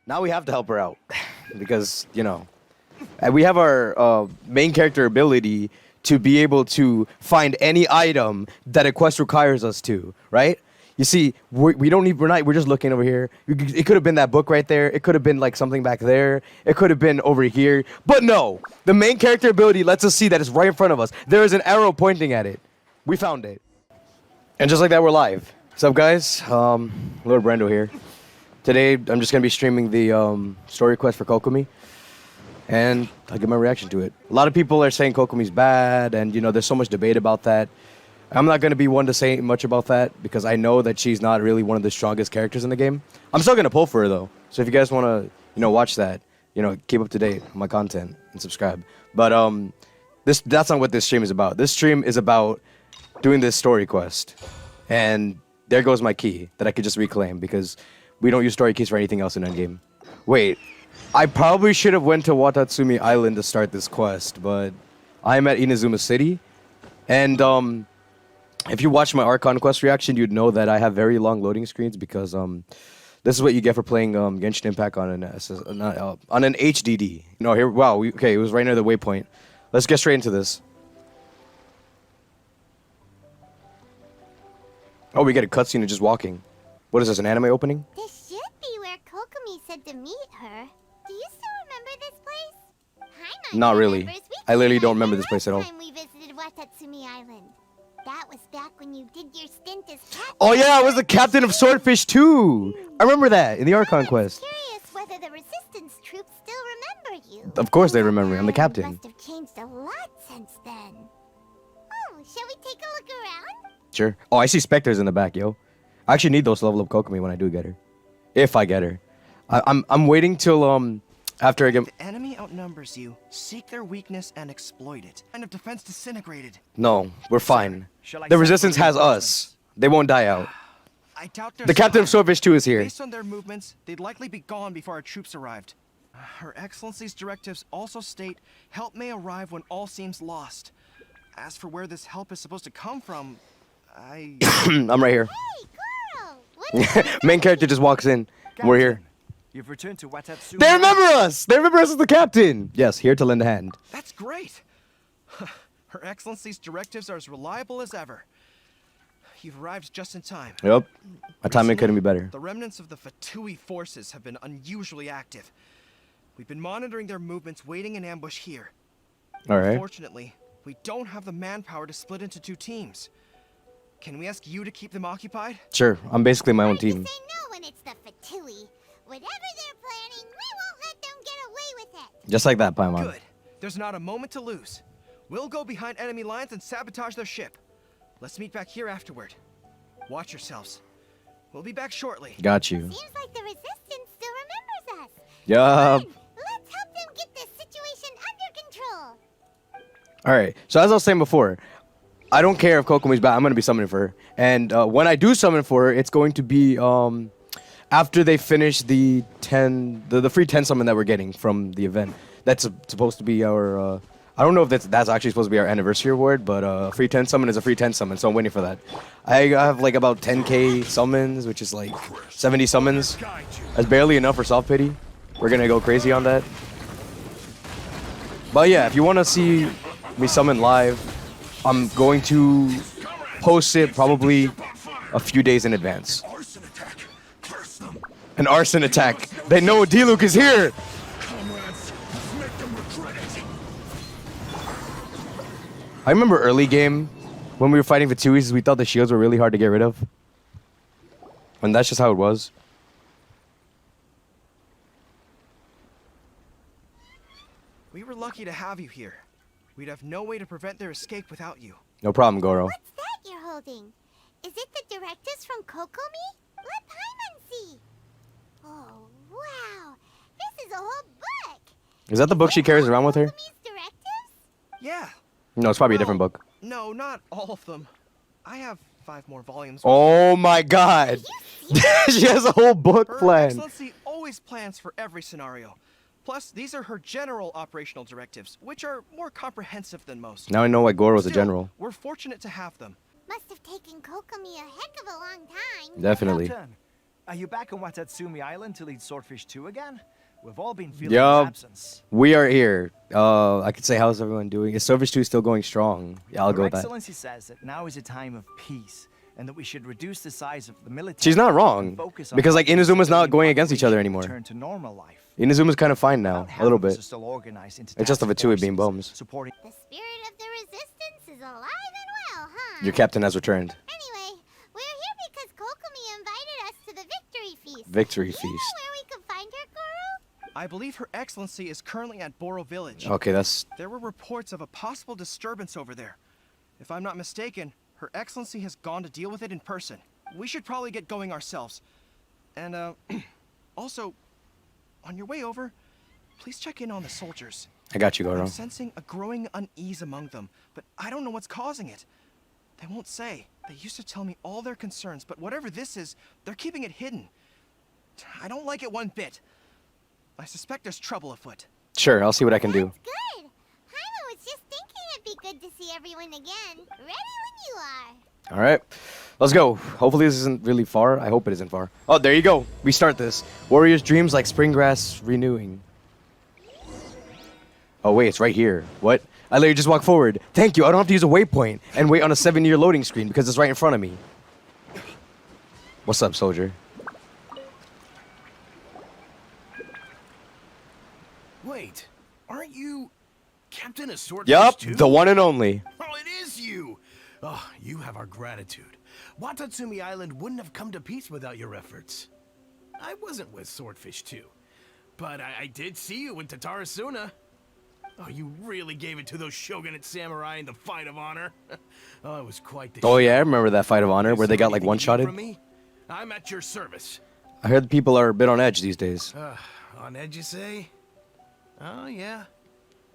Now we have to help her out because, and we have our main character ability to be able to find any item that a quest requires us to, right? You see, we don't need, we're just looking over here. It could have been that book right there. It could have been like something back there. It could have been over here. But no, the main character ability lets us see that it's right in front of us. There is an arrow pointing at it. We found it. And just like that, we're live. What's up, guys? Lord Brando here. Today, I'm just going to be streaming the story quest for Kokomi. And I'll give my reaction to it. A lot of people are saying Kokomi's bad, and, there's so much debate about that. I'm not going to be one to say much about that because I know that she's not really one of the strongest characters in the game. I'm still going to pull for her, though. So if you guys want to, watch that, keep up to date on my content and subscribe. But that's not what this stream is about. This stream is about doing this story quest. And there goes my key that I could just reclaim because we don't use story keys for anything else in endgame. Wait, I probably should have went to Watatsumi Island to start this quest, but I'm at Inazuma City. And if you watch my Archon quest reaction, you'd know that I have very long loading screens because this is what you get for playing Genshin Impact on an HDD. Here, wow, okay, it was right near the waypoint. Let's get straight into this. Oh, we get a cutscene of just walking. What is this, an anime opening? This should be where Kokomi said to meet her. Do you still remember this place? Hi, Not really. I literally don't remember this place at all. We visited Watatsumi Island. That was back when you did your stint as captain. Oh yeah, I was the captain of Swordfish too. I remember that in the Archon quest. Curious whether the resistance troops still remember you. Of course they remember me. I'm the captain. Must have changed a lot since then. Oh, shall we take a look around? Sure. Oh, I see specters in the back, yo. I actually need those to level up Kokomi when I do get her. If I get her. I'm waiting till after I get... If the enemy outnumbers you, seek their weakness and exploit it. Kind of defense disintegrated. No, we're fine. The resistance has us. They won't die out. I doubt The captain of Swordfish 2 is here. Based on their movements, they'd likely be gone before our troops arrived. Her Excellency's directives also state help may arrive when all seems lost. As for where this help is supposed to come from, I'm right here. Hey, girl! What Main character just walks in. We're here. You've returned to Watatsumi. They remember us! They remember us as the captain! Yes, here to lend a hand. That's great. Her Excellency's directives are as reliable as ever. You've arrived just in time. Yep. My timing couldn't be better. The remnants of the Fatui forces have been unusually active. We've been monitoring their movements, waiting in ambush here. Alright. Unfortunately, we don't have the manpower to split into two teams. Can we ask you to keep them occupied? Sure, I'm basically my own Hard to team. say no when it's the Fatui. Whatever they're planning, we won't let them get away with it. Just like that, Paimon. Good. There's not a moment to lose. We'll go behind enemy lines and sabotage their ship. Let's meet back here afterward. Watch yourselves. We'll be back shortly. Got you. Seems like the resistance still remembers us. Yup. Let's help them get this situation under control. Alright, so as I was saying before, I don't care if Kokomi's back. I'm going to be summoning for her. And when I do summon for her, it's going to be after they finish the free 10 summon that we're getting from the event. That's supposed to be our... I don't know if that's actually supposed to be our anniversary award, but free 10 summon is a free 10 summon, so I'm waiting for that. I have like about 10k summons, which is like 70 summons. That's barely enough for soft pity. We're going to go crazy on that. But yeah, if you want to see me summon live, I'm going to post it probably a few days in advance. An arson attack. They know D-Luke is here! I remember early game, when we were fighting Fatuis, we thought the shields were really hard to get rid of. And that's just how it was. We were lucky to have you here. We'd have no way to prevent their escape without you. No problem, Goro. What's that you're holding? Is it the directives from Kokomi? Let Paimon see. Oh, wow. This is a whole book. Is that the book she carries around with her? Kokomi's directives? Yeah. No, it's probably a different book. No, not all of them. I have 5 more volumes. Oh my god! She has a whole book Her plan. Excellency always plans for every scenario. Plus, these are her general operational directives, which are more comprehensive than most. Now I know why Goro's a Still, general. We're fortunate to have them. Must have taken Kokomi a heck of a long time. Definitely. Captain, Are you back on Watatsumi Island to lead Swordfish 2 again? We've all been feeling Yup. your absence. We are here. I could say, how's everyone doing? Is Service 2 still going strong? Yeah, I'll Her go with that. Excellency says that now is a time of peace, and that we should reduce the size of the military. She's not and wrong. focus on Because, like, helping Inazuma's not civilian going against each other population anymore. return to normal life. Inazuma's kind of fine now, Without a little having to bit. still organize into It's just task the Fatui being forces, bums. supporting The spirit of the resistance is alive and well, huh? Your captain has returned. Anyway, we're here because Kokomi invited us to the victory feast. Victory Do you know feast. where we can find her, Guru? I believe Her Excellency is currently at Boro Village. Okay, that's... There were reports of a possible disturbance over there. If I'm not mistaken, Her Excellency has gone to deal with it in person. We should probably get going ourselves. And, also, on your way over, please check in on the soldiers. I got you, Goro. I'm sensing a growing unease among them, but I don't know what's causing it. They won't say. They used to tell me all their concerns, but whatever this is, they're keeping it hidden. I don't like it one bit. I suspect there's trouble afoot. Sure, I'll see what I can do. That's good. Paimon was just thinking it'd be good to see everyone again. Ready when you are. All right, let's go. Hopefully this isn't really far. I hope it isn't far. Oh, there you go. We start this. Warriors' dreams like spring grass renewing. Oh, wait, it's right here. What? I literally just walk forward. Thank you. I don't have to use a waypoint and wait on a 7-year loading screen because it's right in front of me. What's up, soldier? Wait, aren't you Captain of Swordfish Yup, 2? the one and only. Oh, it is you! Oh, you have our gratitude. Watatsumi Island wouldn't have come to peace without your efforts. I wasn't with Swordfish 2, but I did see you in Tatarasuna. Oh, you really gave it to those shogunate samurai in the fight of honor. Oh, it was quite the Oh, show. yeah, I remember that fight of honor Is where they there got, like, anything you need one-shotted. from me? I'm at your service. I heard people are a bit on edge these days. On edge, you say? Oh, yeah.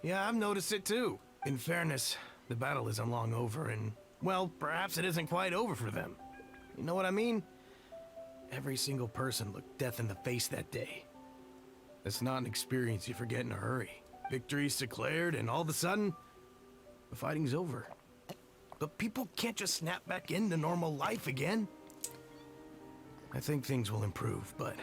Yeah, I've noticed it too. In fairness, the battle isn't long over, and, well, perhaps it isn't quite over for them. You know what I mean? Every single person looked death in the face that day. It's not an experience you forget in a hurry. Victory's declared, and all of a sudden, the fighting's over. But people can't just snap back into normal life again. I think things will improve, but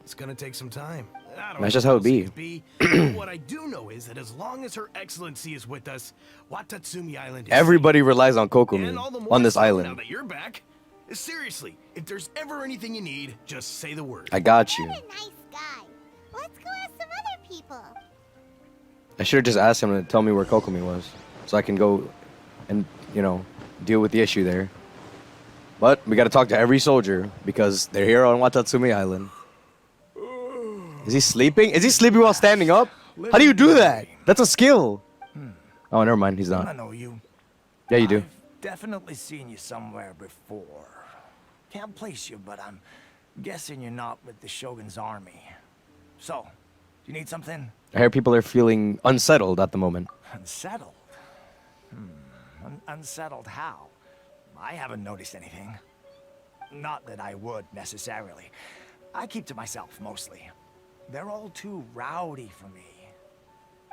it's gonna take some time. I don't That's know just how it what be. else But what I do know is that as long as Her Excellency is with us, Watatsumi Island is Everybody relies on safe. Kokomi And all the more on this so Now island. that you're back, seriously, if there's ever anything you need, just say the word. I got you. What a nice guy. Let's go ask some other people. I should have just asked him to tell me where Kokomi was, so I can go and, you know, deal with the issue there. But we got to talk to every soldier because they're here on Watatsumi Island. Is he sleeping? Is he sleeping while standing up? How do you do that? That's a skill. Oh, never mind. He's I not. know you. Yeah, you do. I've definitely seen you somewhere before. Can't place you, but I'm guessing you're not with the Shogun's army. So, do you need something? I hear people are feeling unsettled at the moment. Unsettled? Unsettled how? I haven't noticed anything. Not that I would, necessarily. I keep to myself, mostly. They're all too rowdy for me.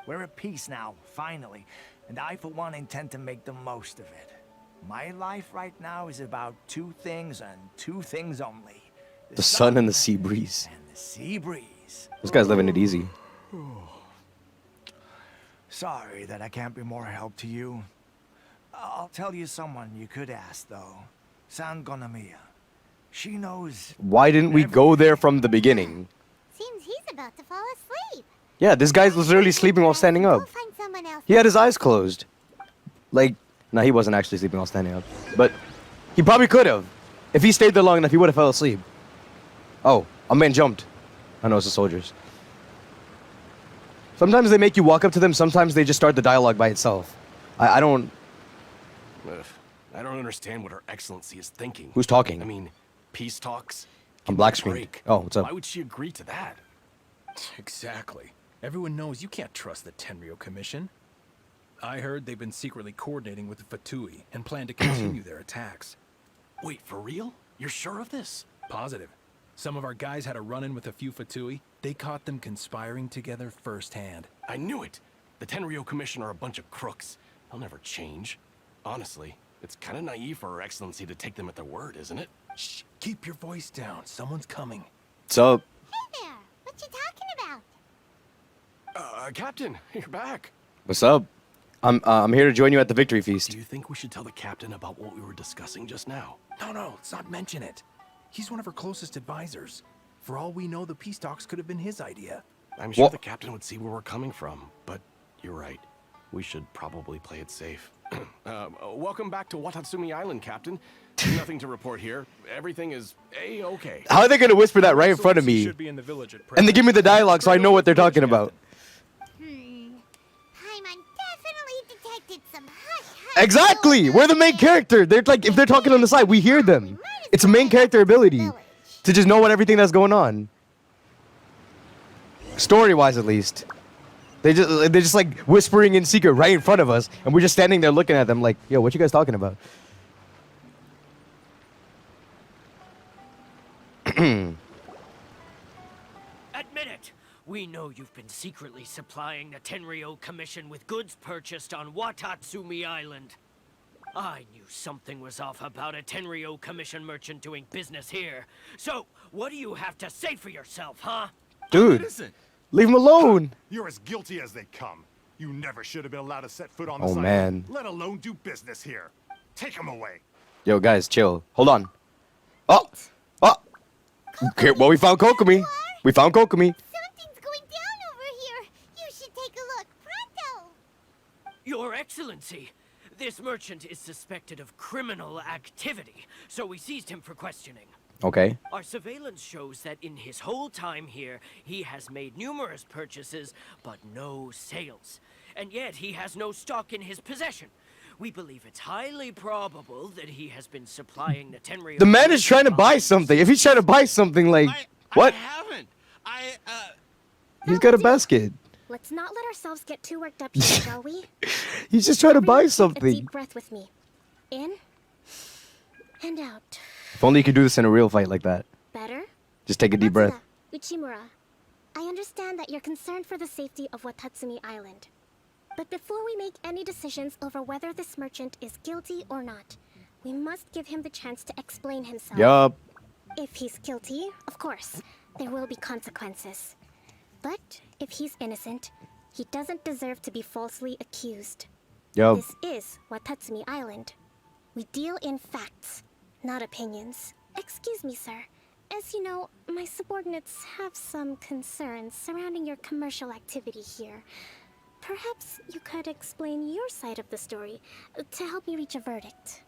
We're at peace now, finally, and I, for one, intend to make the most of it. My life right now is about two things and two things only. The sun and the sea breeze. And the sea breeze. This guy's living it easy. Sorry that I can't be more help to you. I'll tell you someone you could ask, though. San Gonomiya. She knows... Why didn't we go there from the beginning? Seems he's about to fall asleep. Yeah, this guy's literally sleeping while standing Go up. find someone else. He had his eyes closed. Like, no, he wasn't actually sleeping while standing up. But he probably could have. If he stayed there long enough, he would have fell asleep. Oh, a man jumped. I know it's the soldiers. Sometimes they make you walk up to them. Sometimes they just start the dialogue by itself. I don't... Ugh, I don't understand what Her Excellency is thinking. Who's talking? I mean, peace talks? I'm Give black me a screened. break. Oh, what's up? Why would she agree to that? Exactly. Everyone knows you can't trust the Tenryo Commission. I heard they've been secretly coordinating with the Fatui and plan to continue their attacks. Wait, for real? You're sure of this? Positive. Some of our guys had a run-in with a few Fatui. They caught them conspiring together firsthand. I knew it. The Tenryo Commission are a bunch of crooks. They'll never change. Honestly, it's kind of naive for Her Excellency to take them at their word, isn't it? Shh, keep your voice down. Someone's coming. So, Hey there. What you talking about? Captain, you're back. what's up? I'm here to join you at the victory feast. Do you think we should tell the captain about what we were discussing just now? No, let's not mention it. He's one of our closest advisors. For all we know, the peace talks could have been his idea. I'm sure Well- the captain would see where we're coming from, but you're right. We should probably play it safe. Welcome back to Watatsumi Island, Captain. Nothing to report here. Everything is A-okay. How are they gonna whisper that right in front of Excellency me? should be in the village at And they give me the dialogue so I know what they're talking about. Paimon definitely detected some hush-hush. Exactly! We're the main character. They're like, if they're talking on the side, we hear them. It's a main character ability to just know what everything that's going on. Story-wise, at least. They're just like whispering in secret right in front of us, and we're just standing there looking at them like, yo, what you guys talking about? Admit it! We know you've been secretly supplying the Tenryo Commission with goods purchased on Watatsumi Island. I knew something was off about a Tenryo Commission merchant doing business here. So, what do you have to say for yourself, huh? Dude, Innocent. leave him alone. You're as guilty as they come. You never should have been allowed to set foot on the Oh, site, man. let alone do business here. Take him away. Yo, guys, chill. Hold on. Oh! Okay, well, we found Kokomi. We found Kokomi. Something's going down over here. You should take a look. Pronto. Your Excellency, this merchant is suspected of criminal activity, so we seized him for questioning. Okay. Our surveillance shows that in his whole time here, he has made numerous purchases, but no sales. And yet he has no stock in his possession. We believe it's highly probable that he has been supplying the Tenryo... The man is trying to buy something. If he's trying to buy something, like, what? I haven't. He's got a basket. Let's not let ourselves get too worked up here, shall we? He's just trying to buy Everyone take a something. deep breath with me. In and out. If only you could do this in a real fight like that. Better? Just take a deep breath. Matsuda, Uchimura, I understand that you're concerned for the safety of Watatsumi Island. But before we make any decisions over whether this merchant is guilty or not, we must give him the chance to explain himself. Yup. If he's guilty, of course, there will be consequences. But if he's innocent, he doesn't deserve to be falsely accused. Yup. This is Watatsumi Island. We deal in facts, not opinions. Excuse me, sir. As you know, my subordinates have some concerns surrounding your commercial activity here. Perhaps you could explain your side of the story to help me reach a verdict.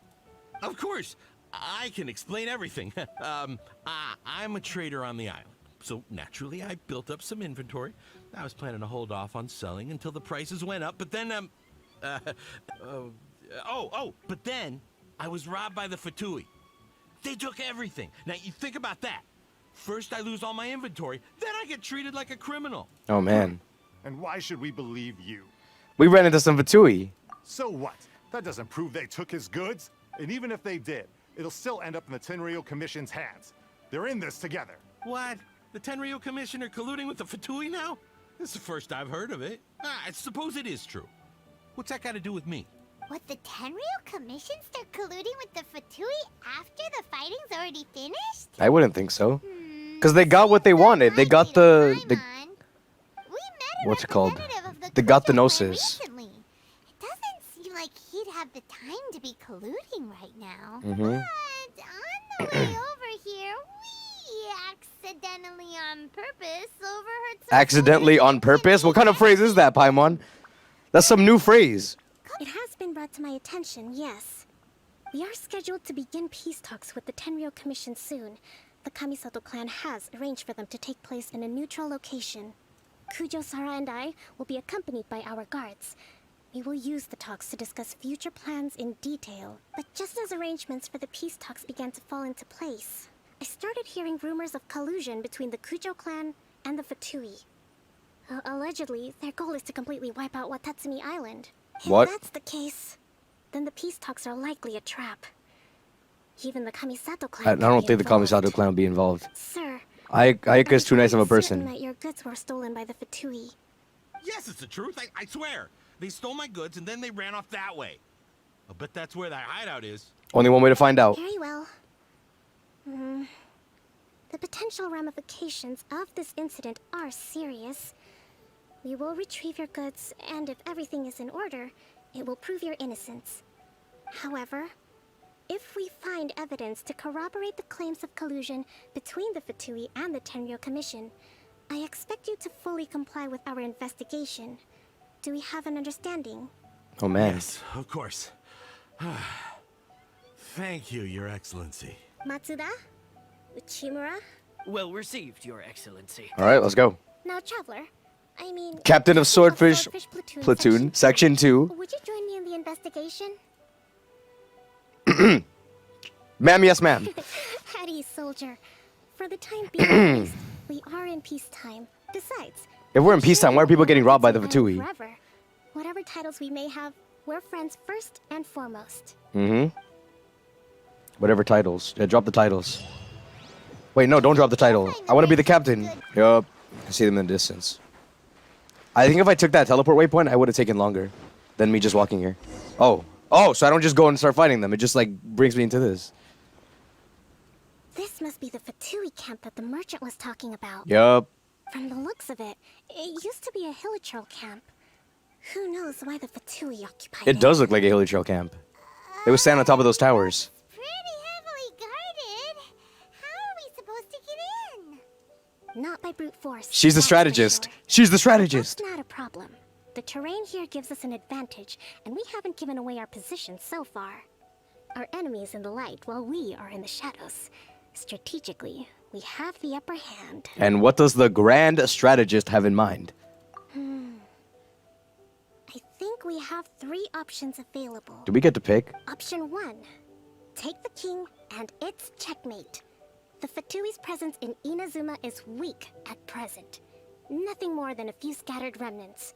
Of course, I can explain everything. I'm a trader on the island, so naturally I built up some inventory. I was planning to hold off on selling until the prices went up, but then, but then I was robbed by the Fatui. They took everything. Now, you think about that. First I lose all my inventory, then I get treated like a criminal. Oh, man. And why should we believe you? We ran into some Fatui. So what? That doesn't prove they took his goods. And even if they did, it'll still end up in the Tenryo Commission's hands. They're in this together. What? The Tenryo Commission are colluding with the Fatui now? This is the first I've heard of it. I suppose it is true. What's that got to do with me? What, the Tenryo Commission start colluding with the Fatui after the fighting's already finished? I wouldn't think so. Because they got what they wanted. They got the what's it called? They got the Gnosis. Recently. It doesn't seem like he'd have the time to be colluding right now. Mhm. But on the way over here, we accidentally on purpose overheard some Accidentally on purpose? What kind of phrase is that, Paimon? That's some new phrase. It has been brought to my attention, yes. We are scheduled to begin peace talks with the Tenryo Commission soon. The Kamisato clan has arranged for them to take place in a neutral location. Kujo-Sara and I will be accompanied by our guards. We will use the talks to discuss future plans in detail. But just as arrangements for the peace talks began to fall into place, I started hearing rumors of collusion between the Kujo clan and the Fatui. Allegedly, their goal is to completely wipe out Watatsumi Island. What? If that's the case, then the peace talks are likely a trap. Even the Kamisato clan. I don't think the Kamisato clan will be involved. Sir, Ayaka's too nice of a I'm certain person. that your goods were stolen by the Fatui. Yes, it's the truth. I swear. They stole my goods and then they ran off that way. I bet that's where that hideout is. Only one way to find out. Very well. The potential ramifications of this incident are serious. We will retrieve your goods, and if everything is in order, it will prove your innocence. However, if we find evidence to corroborate the claims of collusion between the Fatui and the Tenryo Commission, I expect you to fully comply with our investigation. Do we have an understanding? Oh man. Yes, of course. Thank you, Your Excellency. Matsuda? Uchimura? Well received, Your Excellency. All right, let's go. Now, Traveler, I mean... Captain of Swordfish Platoon, Section 2. Would you join me in the investigation? Ma'am, yes ma'am. At ease, soldier. For the time being, at least, we are in peacetime. Besides... If we're in peacetime, why are people getting robbed by the Fatui? Forever. Whatever titles we may have, we're friends first and foremost. Mm-hmm. Whatever titles. Yeah, drop the titles. Wait, no, don't drop the title. I want to be the captain. Yup. I see them in the distance. I think if I took that teleport waypoint, I would have taken longer than me just walking here. Oh. Oh, so I don't just go and start fighting them. It just, like, brings me into this. This must be the Fatui camp that the merchant was talking about. Yup. From the looks of it, it used to be a Hilichurl camp. Who knows why the Fatui occupied it? It does look like a Hilly Trail camp. They would stand on top of those towers. Pretty heavily guarded. How are we supposed to get in? Not by brute force. She's the that's for strategist. sure. She's the strategist. That's not a problem. The terrain here gives us an advantage, and we haven't given away our position so far. Our enemy is in the light, while we are in the shadows. Strategically, we have the upper hand. And what does the grand strategist have in mind? I think we have 3 options available. Do we get to pick? Option 1. Take the king, and it's checkmate. The Fatui's presence in Inazuma is weak at present. Nothing more than a few scattered remnants.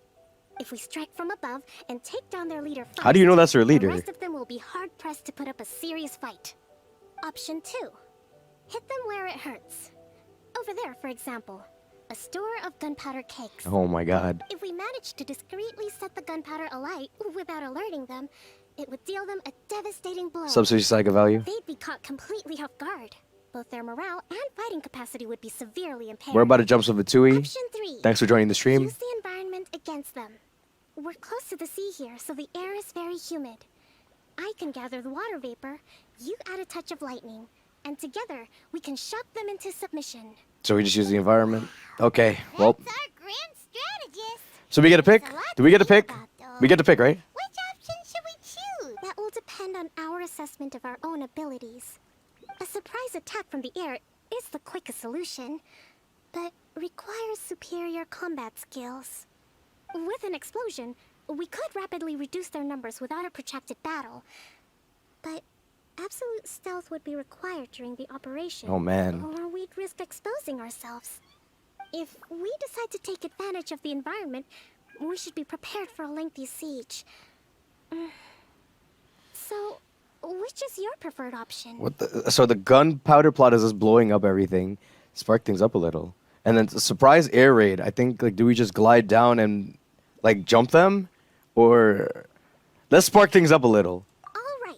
If we strike from above and take down their leader first, How do you know that's their the leader? rest of them will be hard-pressed to put up a serious fight. Option 2. Hit them where it hurts. Over there, for example. A store of gunpowder cakes. Oh my god. If we manage to discreetly set the gunpowder alight without alerting them, it would deal them a devastating blow. Substitute psycho value. They'd be caught completely off guard. Both their morale and fighting capacity would be severely impaired. We're about to jump some Fatui. Option 3. Thanks for joining the stream. Use the environment against them. We're close to the sea here, so the air is very humid. I can gather the water vapor, you add a touch of lightning, and together we can shock them into submission. So we just use the environment. Okay, well. That's our grand strategist. So we get to pick? There's a lot Do we get to think pick? about, though. We get to pick, right? Which option should we choose? That will depend on our assessment of our own abilities. A surprise attack from the air is the quickest solution, but requires superior combat skills. With an explosion, we could rapidly reduce their numbers without a protracted battle, but absolute stealth would be required during the operation. Oh, man. Or we'd risk exposing ourselves. If we decide to take advantage of the environment, we should be prepared for a lengthy siege. So, which is your preferred option? What the? So the gunpowder plot is just blowing up everything, spark things up a little, and then the surprise air raid. I think like, do we just glide down and like jump them, or let's spark things up a little? All right.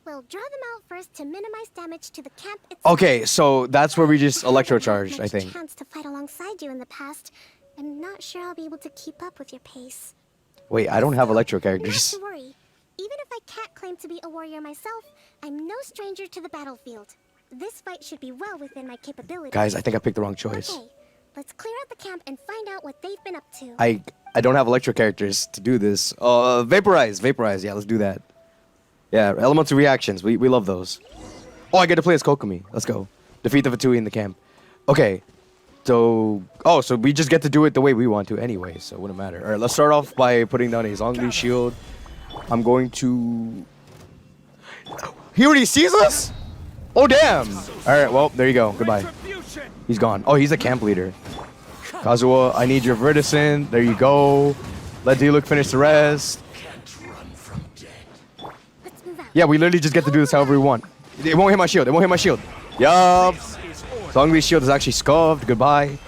We'll draw them out first to minimize damage to the camp itself. Okay, so that's where we just electrocharged. I Much think. chance to fight alongside you in the past. I'm not sure I'll be able to keep up with your pace. Wait, I don't have electro Not characters. to worry. Even if I can't claim to be a warrior myself, I'm no stranger to the battlefield. This fight should be well within my capabilities. Guys, I think I picked the wrong choice. Okay, let's clear out the camp and find out what they've been up to. I don't have electro characters to do this. Vaporize. Yeah, let's do that. Yeah, elemental reactions. We love those. Oh, I get to play as Kokomi. Let's go. Defeat the Fatui in the camp. Okay. So we just get to do it the way we want to anyway, so it wouldn't matter. All right, let's start off by putting down a Zhongli shield. I'm going to... He already sees us? Oh, damn. All right, well, there you go. Goodbye. He's gone. Oh, he's a camp leader. Kazuha, I need your Verticin. There you go. Let Diluc finish the rest. Let's move out. Yeah, we literally just get to do this however we want. It won't hit my shield. Yup. Zhongli's shield is actually scuffed. Goodbye.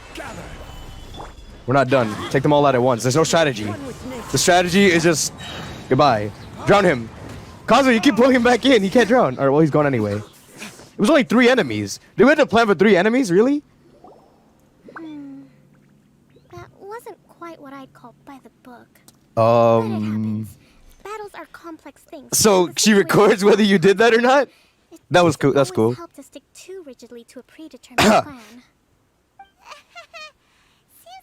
We're not done. Take them all out at once. There's no strategy. The strategy is just... Goodbye. Drown him. Kazuha, you keep pulling him back in. He can't drown. Alright, well, he's gone anyway. It was only 3 enemies. They went to plan for 3 enemies, really? That wasn't quite what I'd call by the book. But it happens. Battles are complex things. So The she situation records whether you did that or not? It That was cool. doesn't That's cool. always help to stick too rigidly to a predetermined plan. Seems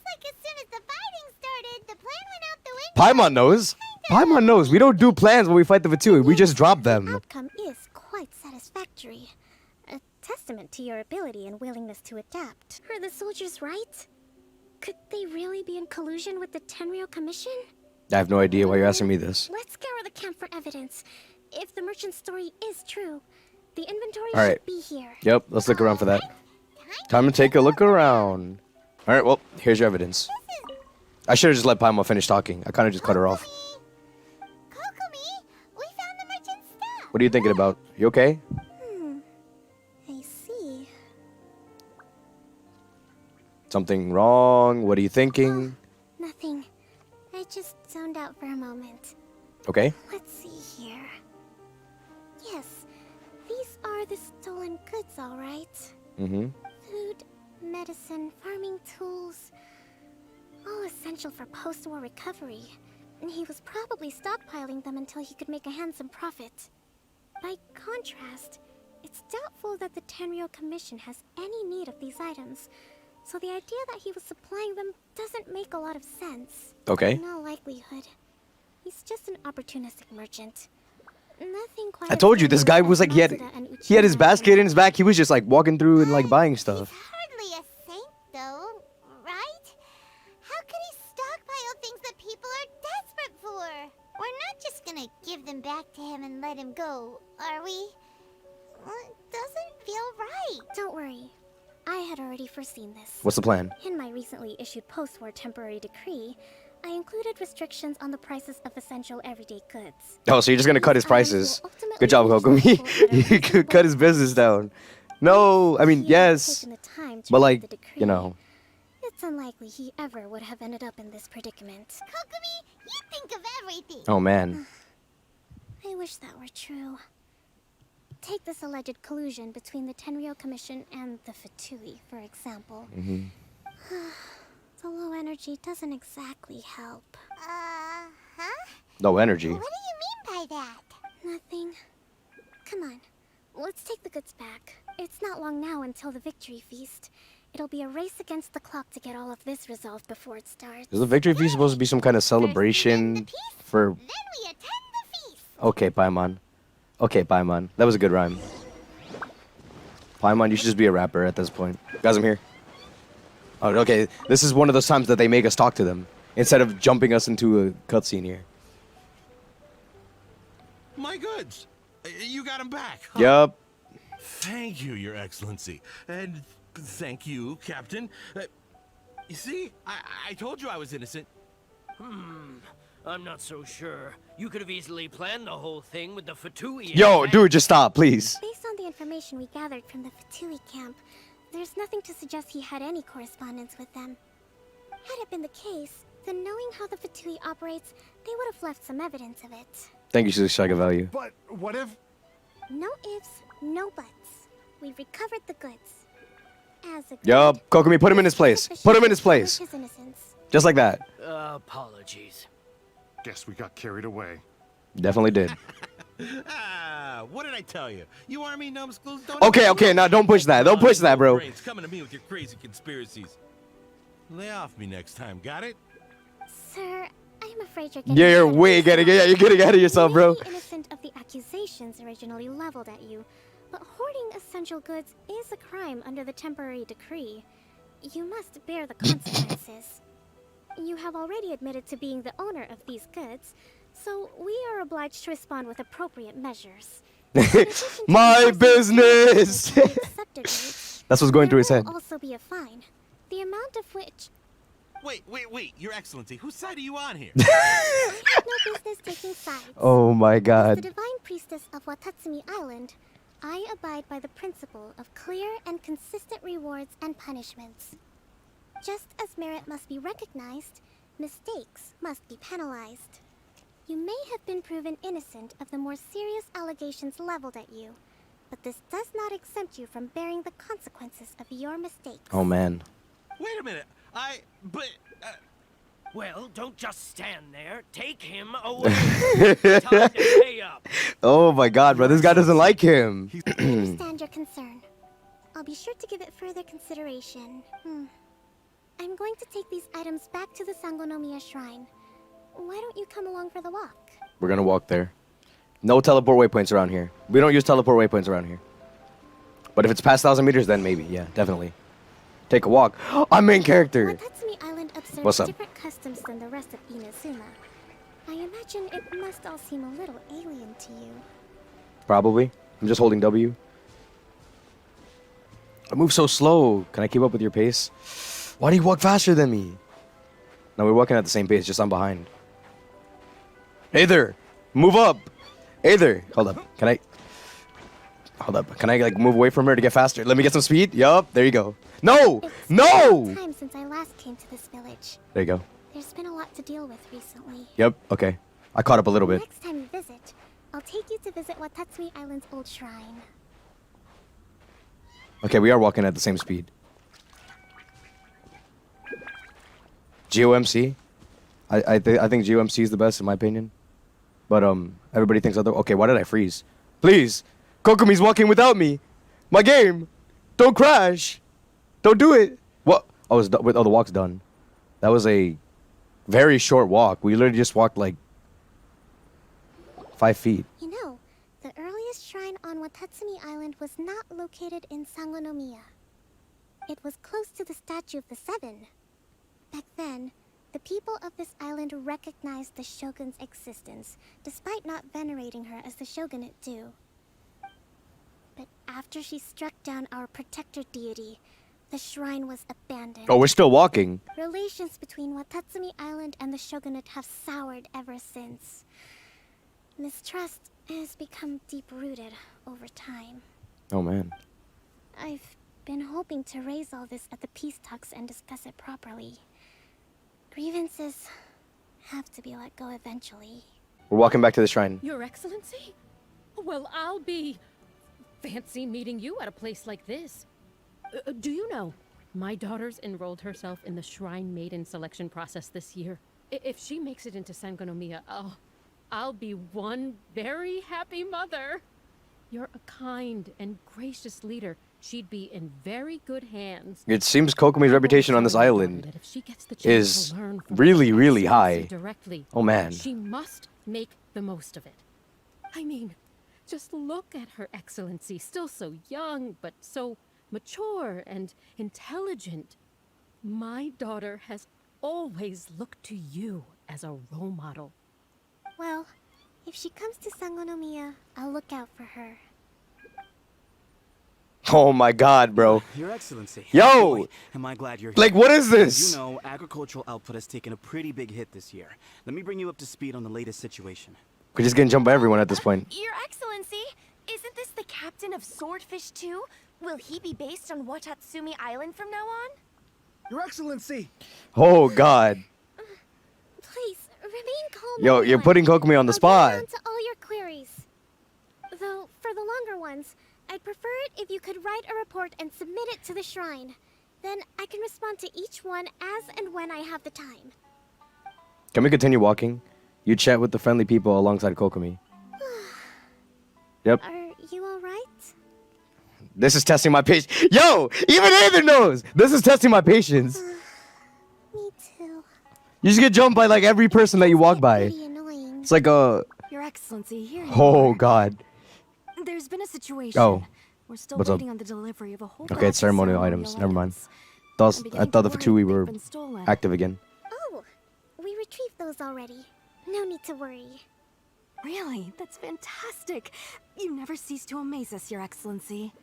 like as soon as the fighting started, the plan went out the window. Paimon knows. Paimon knows. We don't do plans when we fight the Fatui. We just drop The them. outcome is quite satisfactory. A testament to your ability and willingness to adapt. Are the soldiers right? Could they really be in collusion with the Tenryou Commission? I have no idea why you're asking me this. Let's scour the camp for evidence. If the merchant's story is true, the inventory All right. should be here. Yep, let's look around for that. Time to take a look around. All right, well, here's your evidence. I should have just let Paimon finish talking. I kind of just cut her off. Kokomi, we found the merchant's stuff. What are you thinking about? You okay? I see. Something wrong? What are you thinking? Nothing. I just zoned out for a moment. Okay. Let's see here. Yes, these are the stolen goods, all right. Mm-hmm. Food, medicine, farming tools. All essential for post-war recovery. And he was probably stockpiling them until he could make a handsome profit. By contrast, it's doubtful that the Tenryou Commission has any need of these items. So the idea that he was supplying them doesn't make a lot of sense. Okay. In all likelihood, he's just an opportunistic merchant. Nothing quite. I told you, this guy was like, he had his basket in his back. He was just like walking through and like buying stuff. He's hardly a saint, though, right? How could he stockpile things that people are desperate for? We're not just gonna give them back to him and let him go, are we? Well, it doesn't feel right. Don't worry. I had already foreseen this. What's the plan? In my recently issued post-war temporary decree, I included restrictions on the prices of essential everyday goods. Oh, so you're just gonna cut his These items prices. will ultimately Good job, reach the Kokomi. people that are You could cut his business down. No, I mean, If he hadn't yes. taken the time to But read like, the decree, you know. it's unlikely he ever would have ended up in this predicament. Kokomi, you think of everything. Oh, man. I wish that were true. Take this alleged collusion between the Tenryou Commission and the Fatui, for example. Mm-hmm. The low energy doesn't exactly help. Huh? No energy. What do you mean by that? Nothing. Come on, let's take the goods back. It's not long now until the victory feast. It'll be a race against the clock to get all of this resolved before it starts. Is the victory feast supposed to be some kind of celebration for... Then we attend the feast. Okay, Paimon. Okay, Paimon. That was a good rhyme. Paimon, you should just be a rapper at this point. Guys, I'm here. Oh, okay. This is one of those times that they make us talk to them instead of jumping us into a cutscene here. My goods. You got them back. Huh? Yup. Thank you, Your Excellency. And thank you, Captain. You see, I told you I was innocent. I'm not so sure. You could have easily planned the whole thing with the Fatui. Yo, dude, just stop, please. Based on the information we gathered from the Fatui camp, there's nothing to suggest he had any correspondence with them. Had it been the case, then knowing how the Fatui operates, they would have left some evidence of it. Thank you, Shaka Value. But what if... No ifs, no buts. We recovered the goods. As a Yup. good, Kokomi, put him in his place. Put him in his place. his innocence. Just like that. Apologies. Guess we got carried away. Definitely did. What did I tell you? You army numbskulls don't... Okay, now don't push that. Don't push that, bro. Brains coming to me with your crazy conspiracies. Lay off me next time, got it? Sir, I'm afraid you're getting Yeah, you're ahead of way yourself. you're getting ahead of yourself, You may bro. be innocent of the accusations originally leveled at you, but hoarding essential goods is a crime under the temporary decree. You must bear the consequences. You have already admitted to being the owner of these goods, so we are obliged to respond with appropriate measures. In addition to My enforcing business. the accepted rates, That's what's going through his there head. will also be a fine, the amount of which Wait, Your Excellency, whose side are you on here? I have no business taking sides. Oh my As the god. divine priestess of Watatsumi Island, I abide by the principle of clear and consistent rewards and punishments. Just as merit must be recognized, mistakes must be penalized. You may have been proven innocent of the more serious allegations leveled at you, But this does not exempt you from bearing the consequences of your mistakes. Oh man. Wait a minute. Well, don't just stand there. Take him away. Time to pay up. Oh my god, bro. This guy doesn't like him. I understand your concern. I'll be sure to give it further consideration. I'm going to take these items back to the Sangonomiya Shrine. Why don't you come along for the walk? We're gonna walk there. No teleport waypoints around here. We don't use teleport waypoints around here. But if it's past 1,000 meters, then maybe. Yeah, definitely. Take a walk. Our main character. Watatsumi Island observes What's up? different customs than the rest of Inazuma. I imagine it must all seem a little alien to you. Probably. I'm just holding W. I move so slow. Can I keep up with your pace? Why do you walk faster than me? No, we're walking at the same pace, just I'm behind. Hey there! Move up! Hey there! Hold up. Can I... Hold up. Can I, like, move away from her to get faster? Let me get some speed? Yup. There you go. No! It's No! been a long time since I last came to this village. There you go. There's been a lot to deal with recently. Yep. Okay. I caught up a little bit. Next time you visit, I'll take you to visit Watatsumi Island's old shrine. Okay, we are walking at the same speed. GOMC? I think GOMC is the best in my opinion. But everybody thinks other. Okay, why did I freeze? Please, Kokomi's walking without me. My game, don't crash. Don't do it. What? Oh, it's oh, the walk's done. That was a very short walk. We literally just walked like 5 feet. You know, the earliest shrine on Watatsumi Island was not located in Sangonomiya. It was close to the Statue of the Seven. Back then, the people of this island recognized the shogun's existence, despite not venerating her as the shogunate do. But after she struck down our protector deity, the shrine was abandoned. Oh, we're still walking. Relations between Watatsumi Island and the shogunate have soured ever since. Mistrust has become deep-rooted over time. Oh man. I've been hoping to raise all this at the peace talks and discuss it properly. Grievances have to be let go eventually. We're walking back to the shrine. Your Excellency? Well, I'll be fancy meeting you at a place like this. Do you know, my daughter's enrolled herself in the Shrine Maiden selection process this year. If she makes it into Sangonomiya, I'll be one very happy mother. You're a kind and gracious leader. She'd be in very good hands. It seems Kokomi's reputation on this island is really, really high. Directly, Oh man. she must make the most of it. I mean, just look at her Excellency, still so young, but so mature and intelligent. My daughter has always looked to you as a role model. Well, if she comes to Sangonomiya, I'll look out for her. Oh my god, bro. Your Excellency. Yo! Boy, am I glad you're here. Like, what is As this? you know, agricultural output has taken a pretty big hit this year. Let me bring you up to speed on the latest situation. We're just getting jumped by everyone at this point. Your Excellency, isn't this the captain of Swordfish 2? Will he be based on Watatsumi Island from now on? Your Excellency! Oh god. Please, remain calm. Yo, you're everyone. putting Kokomi on the I'll spot. get around to all your queries. Though, for the longer ones, I'd prefer it if you could write a report and submit it to the shrine. Then I can respond to each one as and when I have the time. Can we continue walking? You chat with the friendly people alongside Kokomi. Yep. Are you alright? This is testing my patience. Yo! Even Aether knows! This is testing my patience. Me too. You just get jumped by like every person that you walk by. Pretty annoying. It's like a... Your Excellency, here you Oh are. god. There's been a situation. Oh. We're still What's up? waiting on the delivery of a whole Okay, batch it's of ceremonial items. Never mind. items. I I'm thought beginning the to Fatui worry were they've been stolen. active again. Oh, we retrieved those already. No need to worry. Really? That's fantastic. You never cease to amaze us, Your Excellency.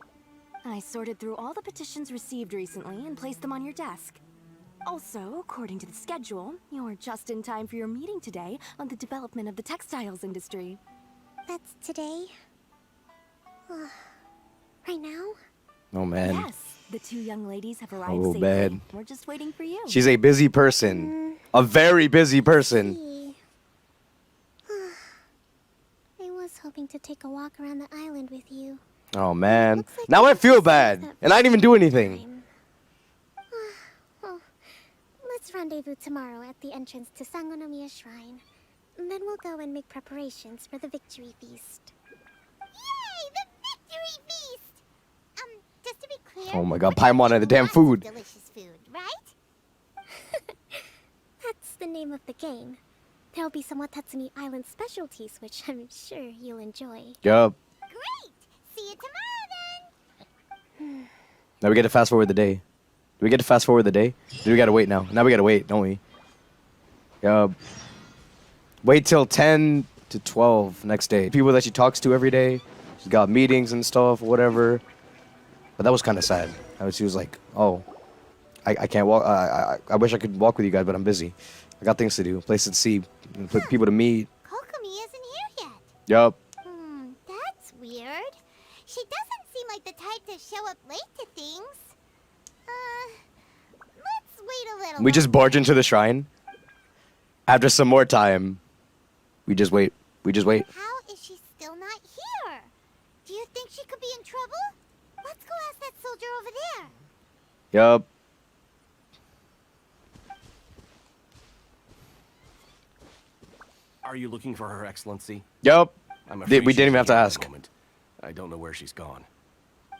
I sorted through all the petitions received recently and placed them on your desk. Also, according to the schedule, you're just in time for your meeting today on the development of the textiles industry. That's today? Right now? Oh man. Yes, the two young ladies have arrived Oh, safely. man. We're just waiting for you. She's a busy person. A very busy person. See. I was hoping to take a walk around the island with you. Oh man. Now I feel bad, and I didn't even do anything. Well, let's rendezvous tomorrow at the entrance to Sangonomiya Shrine. Then we'll go and make preparations for the victory feast. Yay! The victory feast! Just to be clear... Oh my god, Paimon had the damn food. Delicious food, right? That's the name of the game. There'll be some Watatsumi Island specialties, which I'm sure you'll enjoy. Yup. Great! See you tomorrow then! Now we get to fast forward the day. Do we get to fast forward the day? Do we gotta wait now? Now we gotta wait, don't we? Yup. Wait till 10 to 12 next day. People that she talks to every day. She's got meetings and stuff, whatever. But that was kind of sad. She was like, oh, I can't walk. I wish I could walk with you guys, but I'm busy. I got things to do, places to see, people to meet. Kokomi isn't here yet. Yup. That's weird. She doesn't seem like the type to show up late to things. Let's wait a little. We just barge into the shrine. After some more time, we just wait. We just wait. How is she still not here? Do you think she could be in trouble? Let's go ask that soldier over there. Yup. Are you looking for Her Excellency? Yup. I'm We afraid didn't even have to she's here at ask. the moment. I don't know where she's gone.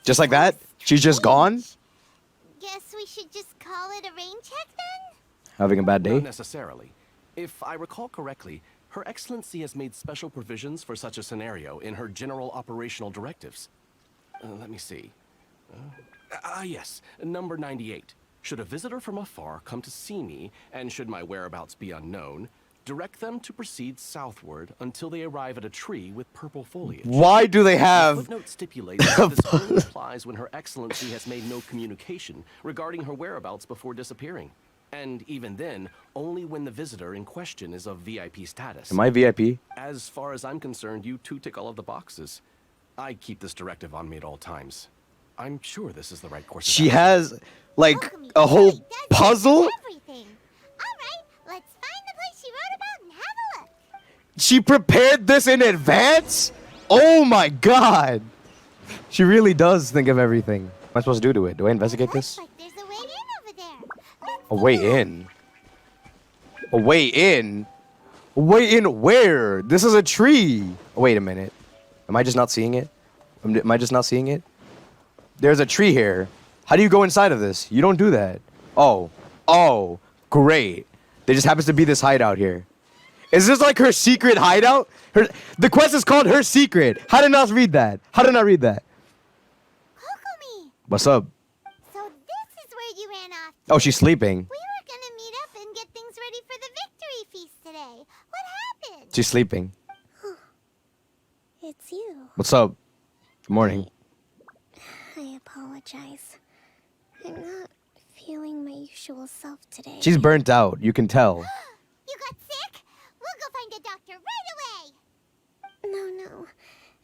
Just like that? She's just gone? Guess we should just call it a rain check then? Having a bad day? Not necessarily. If I recall correctly, Her Excellency has made special provisions for such a scenario in her general operational directives. Let me see. Yes, number 98. Should a visitor from afar come to see me, and should my whereabouts be unknown, direct them to proceed southward until they arrive at a tree with purple foliage. Why do they have... The footnote stipulates that this only applies when Her Excellency has made no communication regarding her whereabouts before disappearing. And even then, only when the visitor in question is of VIP status. Am I VIP? As far as I'm concerned, you two tick all of the boxes. I keep this directive on me at all times. I'm sure this is the right course of She action. has, like, a whole puzzle? Everything. Alright, let's find the place she wrote about and have a look. She prepared this in advance? Oh my god. She really does think of everything. What am I supposed to do to it? Do I investigate this? Like there's a way in over there. A way in? A way in? A way in where? This is a tree. Oh, wait a minute. Am I just not seeing it? Am I just not seeing it? There's a tree here. How do you go inside of this? You don't do that. Oh. Oh. Great. There just happens to be this hideout here. Is this like her secret hideout? The quest is called Her Secret. How did I not read that? How did I not read that? Kokomi! What's up? So this is where you ran off. Oh, she's sleeping. We were gonna meet up and get things ready for the victory feast today. What happened? She's sleeping. It's you. What's up? Good morning. I apologize. I'm not feeling my usual self today. She's burnt out. You can tell. You got sick? We'll go find a doctor right away. No.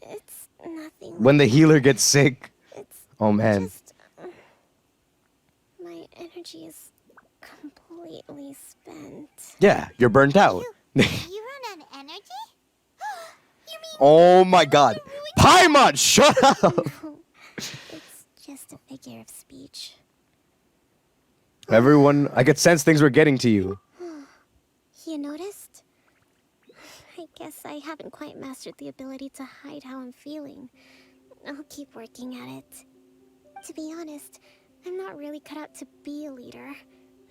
It's nothing. When the healer gets sick. It's Oh man. just... my energy is completely spent. Yeah, you're burnt out. You run out of energy? You mean Oh my god. Paimon, shut up! No, it's just a figure of speech. Everyone, I could sense things were getting to you. You noticed? I guess I haven't quite mastered the ability to hide how I'm feeling. I'll keep working at it. To be honest, I'm not really cut out to be a leader.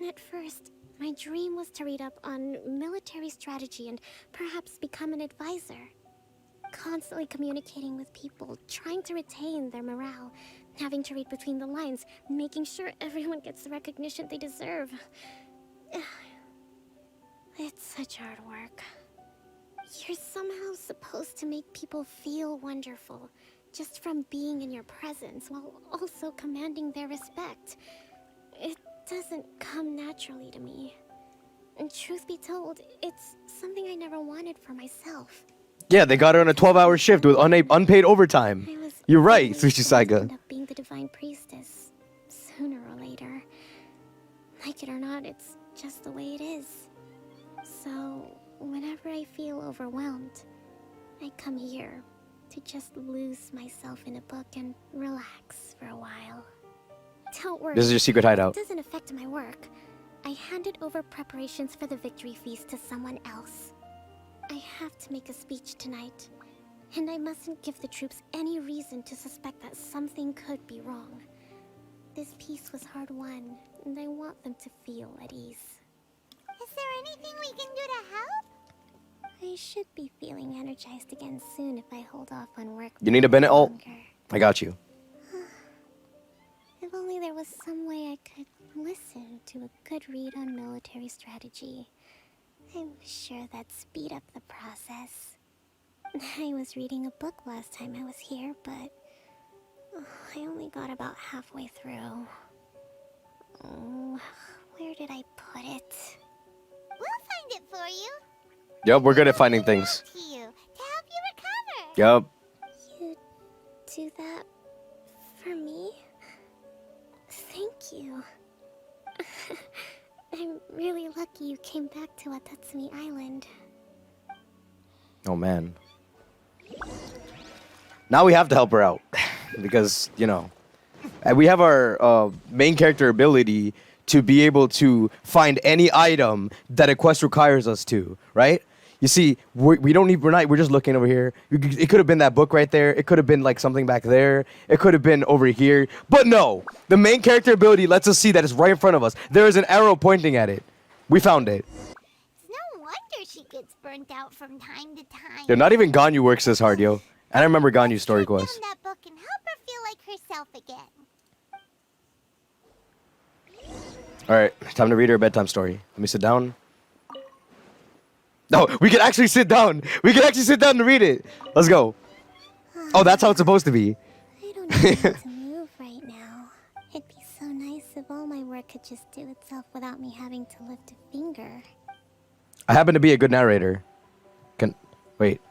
At first, my dream was to read up on military strategy and perhaps become an advisor. Constantly communicating with people, trying to retain their morale, having to read between the lines, making sure everyone gets the recognition they deserve. It's such hard work. You're somehow supposed to make people feel wonderful, just from being in your presence, while also commanding their respect. It doesn't come naturally to me. And truth be told, it's something I never wanted for myself. Yeah, they got her on a 12-hour shift with unpaid overtime. You're right, Sushi Saiga. End up being the divine priestess, sooner or later. Like it or not, it's just the way it is. So, whenever I feel overwhelmed, I come here, to just lose myself in a book and relax for a while. Don't worry. This is your secret hideout. It doesn't affect my work. I handed over preparations for the victory feast to someone else. I have to make a speech tonight, and I mustn't give the troops any reason to suspect that something could be wrong. This peace was hard won, and I want them to feel at ease. Is there anything we can do to help? I should be feeling energized again soon if I hold off on work. You need a Bennett ult? longer. I got you. If only there was some way I could listen to a good read on military strategy. I'm sure that'd speed up the process. I was reading a book last time I was here, but I only got about halfway through. Oh, where did I put it? We'll find it for you. Yep, we're good at finding things. To you, to help you recover. Yep. You do that for me? Thank you. I'm really lucky you came back to Watatsumi Island. Oh man. Now we have to help her out because, you know, we have our main character ability to be able to find any item that a quest requires us to, right? You see, we're just looking over here. It could have been that book right there. It could have been like something back there. It could have been over here. But no, the main character ability lets us see that it's right in front of us. There is an arrow pointing at it. We found it. It's no wonder she gets burnt out from time to time. Yo, not even Ganyu works this hard, yo. I remember Ganyu's story quest. Down that book and help her feel like herself again. All right, time to read her a bedtime story. Let me sit down. No, we can actually sit down. We can actually sit down to read it. Let's go. Oh, that's how it's supposed to be. I don't need to move right now. It'd be so nice if all my work could just do itself without me having to lift a finger. I happen to be a good narrator. Wait.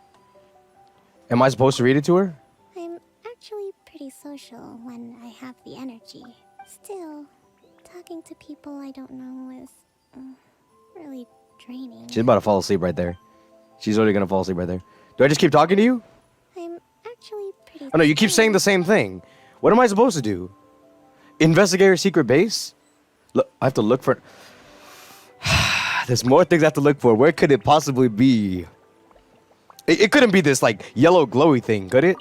Am I supposed to read it to her? I'm actually pretty social when I have the energy. Still, talking to people I don't know is really draining. She's about to fall asleep right there. She's already gonna fall asleep right there. Do I just keep talking to you? I'm actually pretty... Oh no, you keep saying the same thing. What am I supposed to do? Investigate her secret base? Look, I have to look for... There's more things I have to look for. Where could it possibly be? It couldn't be this, like, yellow glowy thing, could it?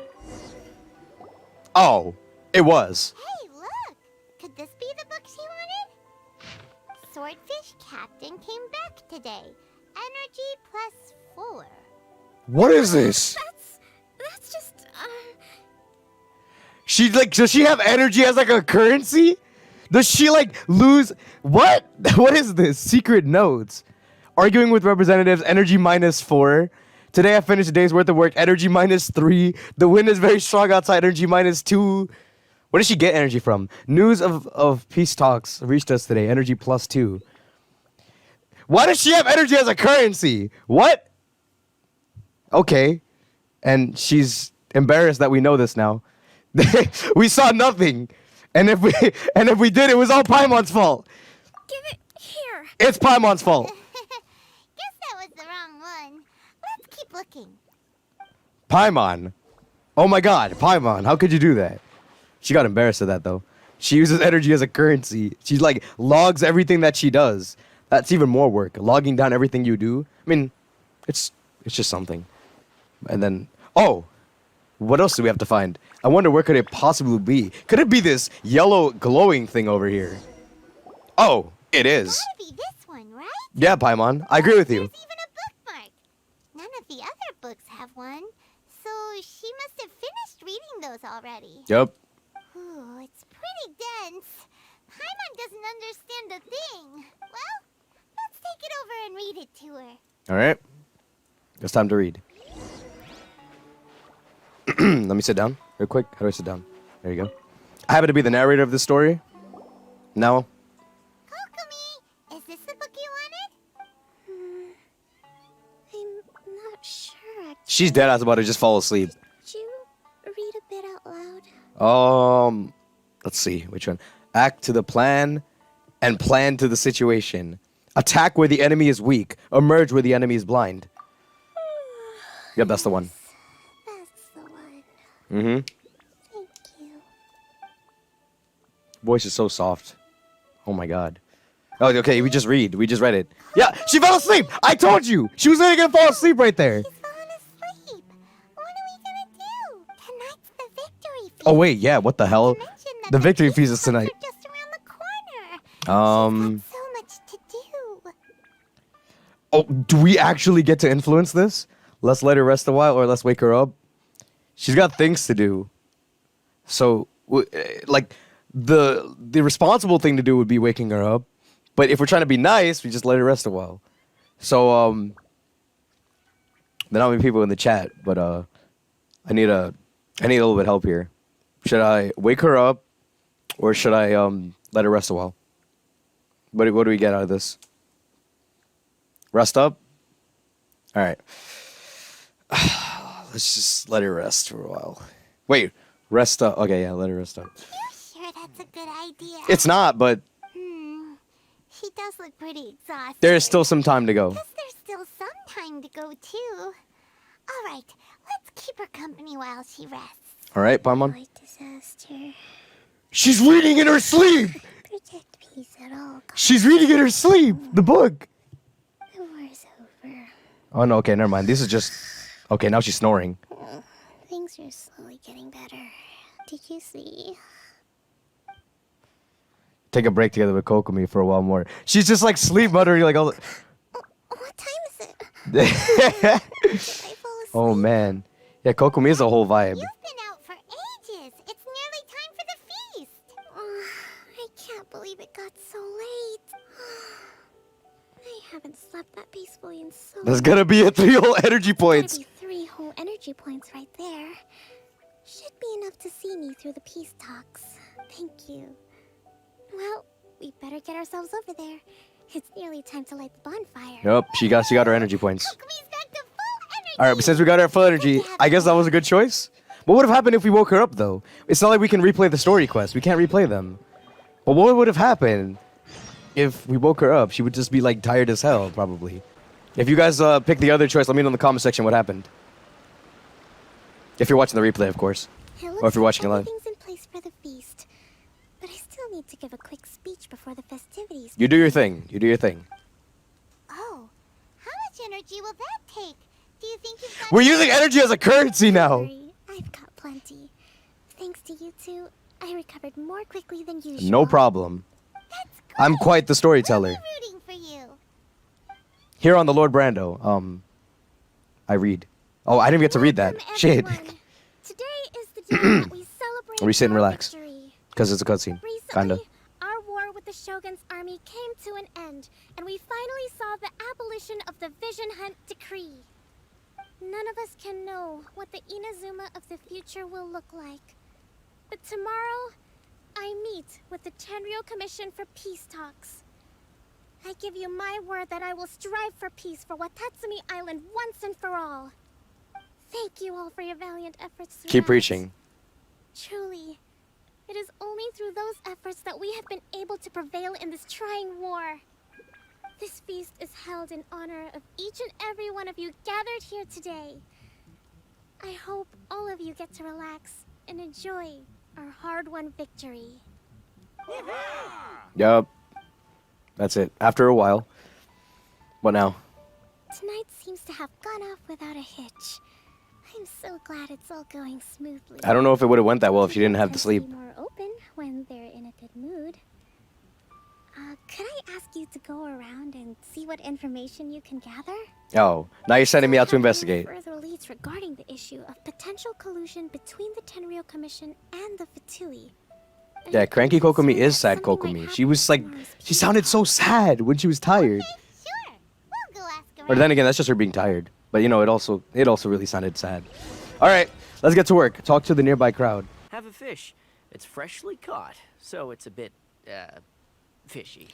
Oh, it was. Hey, look! Could this be the book she wanted? Swordfish Captain came back today. Energy +4. What is this? That's just, Does she have energy as, like, a currency? Does she, like, lose... What? What is this? Secret notes. Arguing with representatives, energy -4. Today I finished a day's worth of work, energy -3. The wind is very strong outside, energy -2. Where did she get energy from? News of peace talks reached us today, energy +2. Why does she have energy as a currency? What? Okay. And she's embarrassed that we know this now. We saw nothing. And if we did, it was all Paimon's fault. Give it here. It's Paimon's fault. Guess that was the wrong one. Let's keep looking. Paimon. Oh my god, Paimon, how could you do that? She got embarrassed at that though. She uses energy as a currency. She like logs everything that she does. That's even more work. Logging down everything you do. I mean, it's just something. And then, oh, what else do we have to find? I wonder where could it possibly be? Could it be this yellow glowing thing over here? Oh, it is. Gotta be this one, right? Yeah, Paimon, I agree with you. There's even a bookmark. None of the other books have one, so she must have finished reading those already. Yep. Ooh, it's pretty dense. Paimon doesn't understand a thing. Well, let's take it over and read it to her. All right. It's time to read. Let me sit down real quick. How do I sit down? There you go. I happen to be the narrator of this story. No. Kokomi, is this the book you wanted? I'm not sure, actually. She's dead. I was about to just fall asleep. Could you read a bit out loud? Let's see. Which one? Act to the plan and plan to the situation. Attack where the enemy is weak. Emerge where the enemy is blind. Yep, that's the one. That's the one. Mm-hmm. Thank you. Voice is so soft. Oh my god. Oh, okay, we just read. We just read it. Yeah, she fell asleep! I told you! She was gonna fall asleep right there. He's fallen asleep. What are we gonna do? Tonight's the victory feast. Oh wait, yeah, what the hell? Mention that The victory peace feast is talks tonight. are just around the corner. Um, So much to do. oh, do we actually get to influence this? Let's let her rest a while or let's wake her up. She's got things to do. So, like, the responsible thing to do would be waking her up. But if we're trying to be nice, we just let her rest a while. So, there are not many people in the chat, but I need a little bit of help here. Should I wake her up, or should I let her rest a while? What do we get out of this? Rest up. All right. Let's just let her rest for a while. Wait, rest up. Okay, yeah, let her rest up. You sure that's a good idea? It's not, but She does look pretty exhausted. there's still some time to go. Guess there's still some time to go too. All right, let's keep her company while she rests. All right, Paimon. White disaster. She's reading in her sleep. Protect peace at all costs. She's reading in her sleep. The book. The war's over. Oh no. Okay, never mind. This is just. Okay, now she's snoring. Things are slowly getting better. Did you see? Take a break together with Kokomi for a while more. She's just like sleep muttering like all. What time is it? Oh man. Yeah, Kokomi is a whole vibe. You've been out for ages. It's nearly time for the feast. I can't believe it got so late. I haven't slept that peacefully in so There's gonna be 3 whole energy points. Gotta be 3 whole energy points right there. Should be enough to see me through the peace talks. Thank you. Well, we better get ourselves over there. It's nearly time to light the bonfire. Yep, she got her energy points. Kokomi's back to full energy. All right, but since we got her full energy, I guess that was a good choice. What would have happened if we woke her up though? It's not like we can replay the story quests. We can't replay them. But what would have happened if we woke her up? She would just be like tired as hell, probably. If you guys pick the other choice, let me know in the comment section what happened. If you're watching the replay, of course. Or if you're watching it live. Everything's in place for the feast. But I still need to give a quick speech before the festivities. You do your thing. You do your thing. Oh, how much energy will that take? Do you think you've got We're using energy as a currency now. Worry, I've got plenty. Thanks to you two, I recovered more quickly than usual. No problem. I'm quite the storyteller. rooting for you? Here on the Lord Brando, I read. Oh, I didn't get to read that. Shit. Today is the day that we celebrate We sit and our relax. victory. Because it's a cutscene. Kinda. Recently, our war with the Shogun's army came to an end, and we finally saw the abolition of the Vision Hunt Decree. None of us can know what the Inazuma of the future will look like. But tomorrow, I meet with the Tenryou Commission for peace talks. I give you my word that I will strive for peace for Watatsumi Island once and for all. Thank you all for your valiant efforts throughout. Keep preaching. Truly, it is only through those efforts that we have been able to prevail in this trying war. This feast is held in honor of each and every one of you gathered here today. I hope all of you get to relax and enjoy our hard-won victory. Yup. That's it. After a while. What now? Tonight seems to have gone off without a hitch. I'm so glad it's all going smoothly. I don't know if it would have went that well if she didn't have to Tends sleep. be more open when they're in a good mood. Could I ask you to go around and see what information you can gather? Oh, now you're sending me out to Have any investigate. Further leads regarding the issue of potential collusion between the Tenryou Commission and the Fatui. Yeah, cranky Kokomi is sad Kokomi. She was like, she sounded so sad when she was tired. We'll go ask around. Or then again, that's just her being tired. But you know, it also really sounded sad. All right, let's get to work. Talk to the nearby crowd. Have a fish. It's freshly caught, so it's a bit, fishy.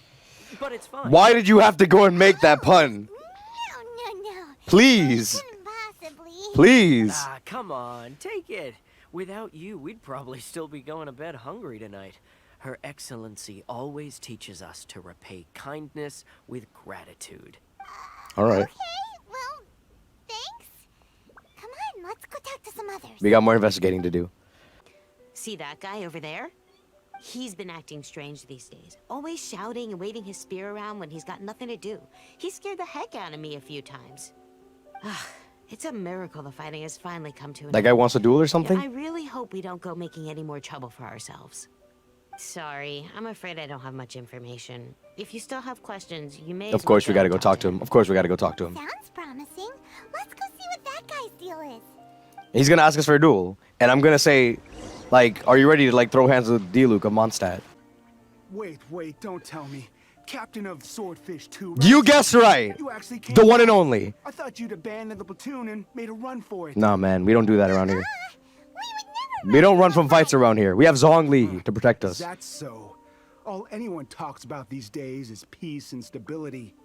But it's fine. Why did you have to go and make that pun? No. Please. Possibly. Please. Ah, come on, take it. Without you, we'd probably still be going to bed hungry tonight. Her Excellency always teaches us to repay kindness with gratitude. All right. Okay, well, thanks. Come on, let's go talk to some others. We got more investigating to do. See that guy over there? He's been acting strange these days. Always shouting and waving his spear around when he's got nothing to do. He scared the heck out of me a few times. It's a miracle the fighting has finally come to an That end. guy wants a duel or Yeah, something? I really hope we don't go making any more trouble for ourselves. Sorry, I'm afraid I don't have much information. If you still have questions, you may. Of course, we gotta go talk to him. Of course, we gotta go talk to him. Sounds promising. Let's go see what that guy's deal is. He's gonna ask us for a duel, and I'm gonna say, like, are you ready to like throw hands with D-Luke of Mondstadt? Wait, don't tell me. Captain of Swordfish 2. You guessed right. You actually came The one back. and only. I thought you'd abandoned the platoon and made a run for it. Nah, man, we don't do that around here. We don't run from fights around here. We have Zhongli to protect us. That's so. All anyone talks about these days is peace and stability.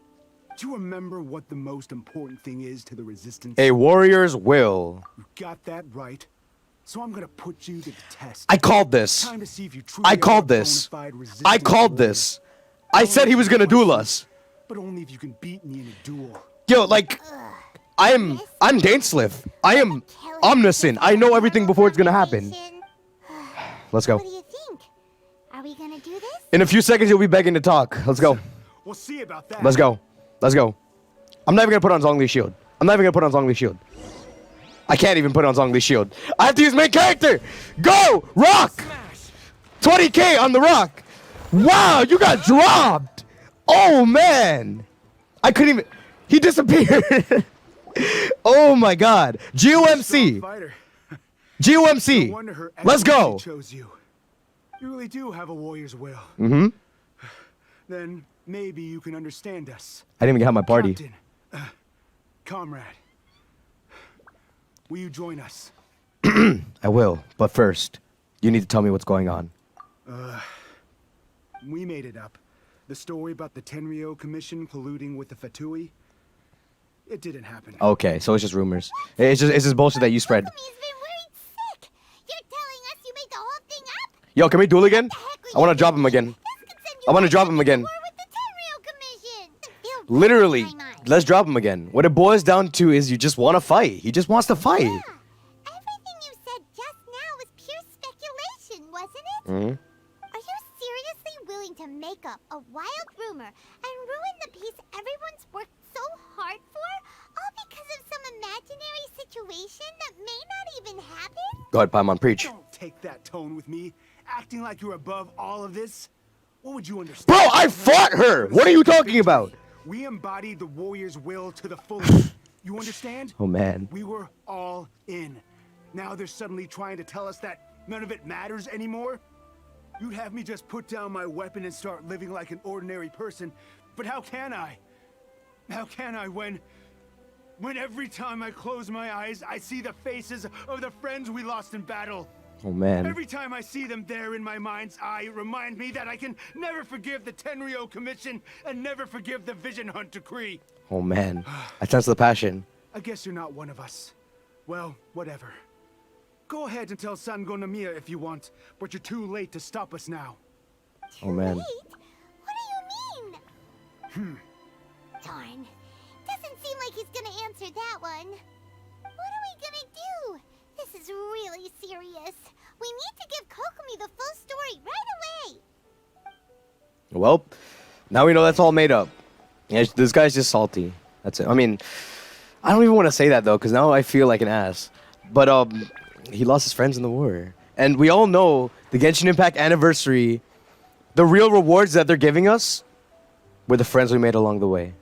Do you remember what the most important thing is to the resistance? A warrior's will. You got that right. So I'm gonna put you to the test. I called this. Time to see if you truly I called are a this. bona fide resistance I called warrior. this. I said he was gonna duel us. But only if you can beat me in a duel. Yo, like, I'm Dainsliff. I am omniscient. I know everything before it's gonna happen. Let's go. What do you think? Are we gonna do this? In a few seconds, you'll be begging to talk. Let's go. We'll see about that. Let's go. Let's go. I'm not even gonna put on Zhongli's shield. I'm not even gonna put on Zhongli's shield. I can't even put on Zhongli's shield. I have to use main character. Go! Rock! 20k on the rock. Wow, you got dropped. Oh, man. I couldn't even... He disappeared. Oh, my God. GOMC. GOMC. No wonder her Let's go. excellency chose you. You really do have a warrior's will. Mm-hmm. Then maybe you can understand us. I didn't even have my party. Captain, comrade, will you join us? I will, but first, you need to tell me what's going on. We made it up. The story about the Tenryo Commission colluding with the Fatui. It didn't happen. Okay, so it's just rumors. It's just bullshit that you spread. You're telling us you made the whole thing up? Yo, can we duel again? I want to drop him again. I want to drop him again. Literally, let's drop him again. What it boils down to is you just want to fight. He just wants to fight. Everything you said just now was pure speculation, wasn't it? Mm-hmm. Are you seriously willing to make up a wild rumor and ruin the peace everyone's worked so hard for, all because of some imaginary situation that may not even happen? Go ahead, Paimon, preach. Don't take that tone with me, acting like you're above all of this. What would you understand? Bro, I fought her. What are you talking about? We embodied the warrior's will to the fullest. You understand? Oh, man. We were all in. Now they're suddenly trying to tell us that none of it matters anymore? You'd have me just put down my weapon and start living like an ordinary person. But how can I? How can I when every time I close my eyes, I see the faces of the friends we lost in battle? Oh, man. Every time I see them there in my mind's eye, it reminds me that I can never forgive the Tenryo Commission and never forgive the Vision Hunt Decree. Oh, man. I sense the passion. I guess you're not one of us. Well, whatever. Go ahead and tell Sango Namiya if you want, but you're too late to stop us now. Oh, man. What do you mean? Darn. Doesn't seem like he's gonna answer that one. What are we gonna do? This is really serious. We need to give Kokomi the full story right away. Well, now we know that's all made up. Yeah, this guy's just salty. That's it. I mean, I don't even want to say that, though, because now I feel like an ass. But, he lost his friends in the war. And we all know the Genshin Impact anniversary, the real rewards that they're giving us were the friends we made along the way.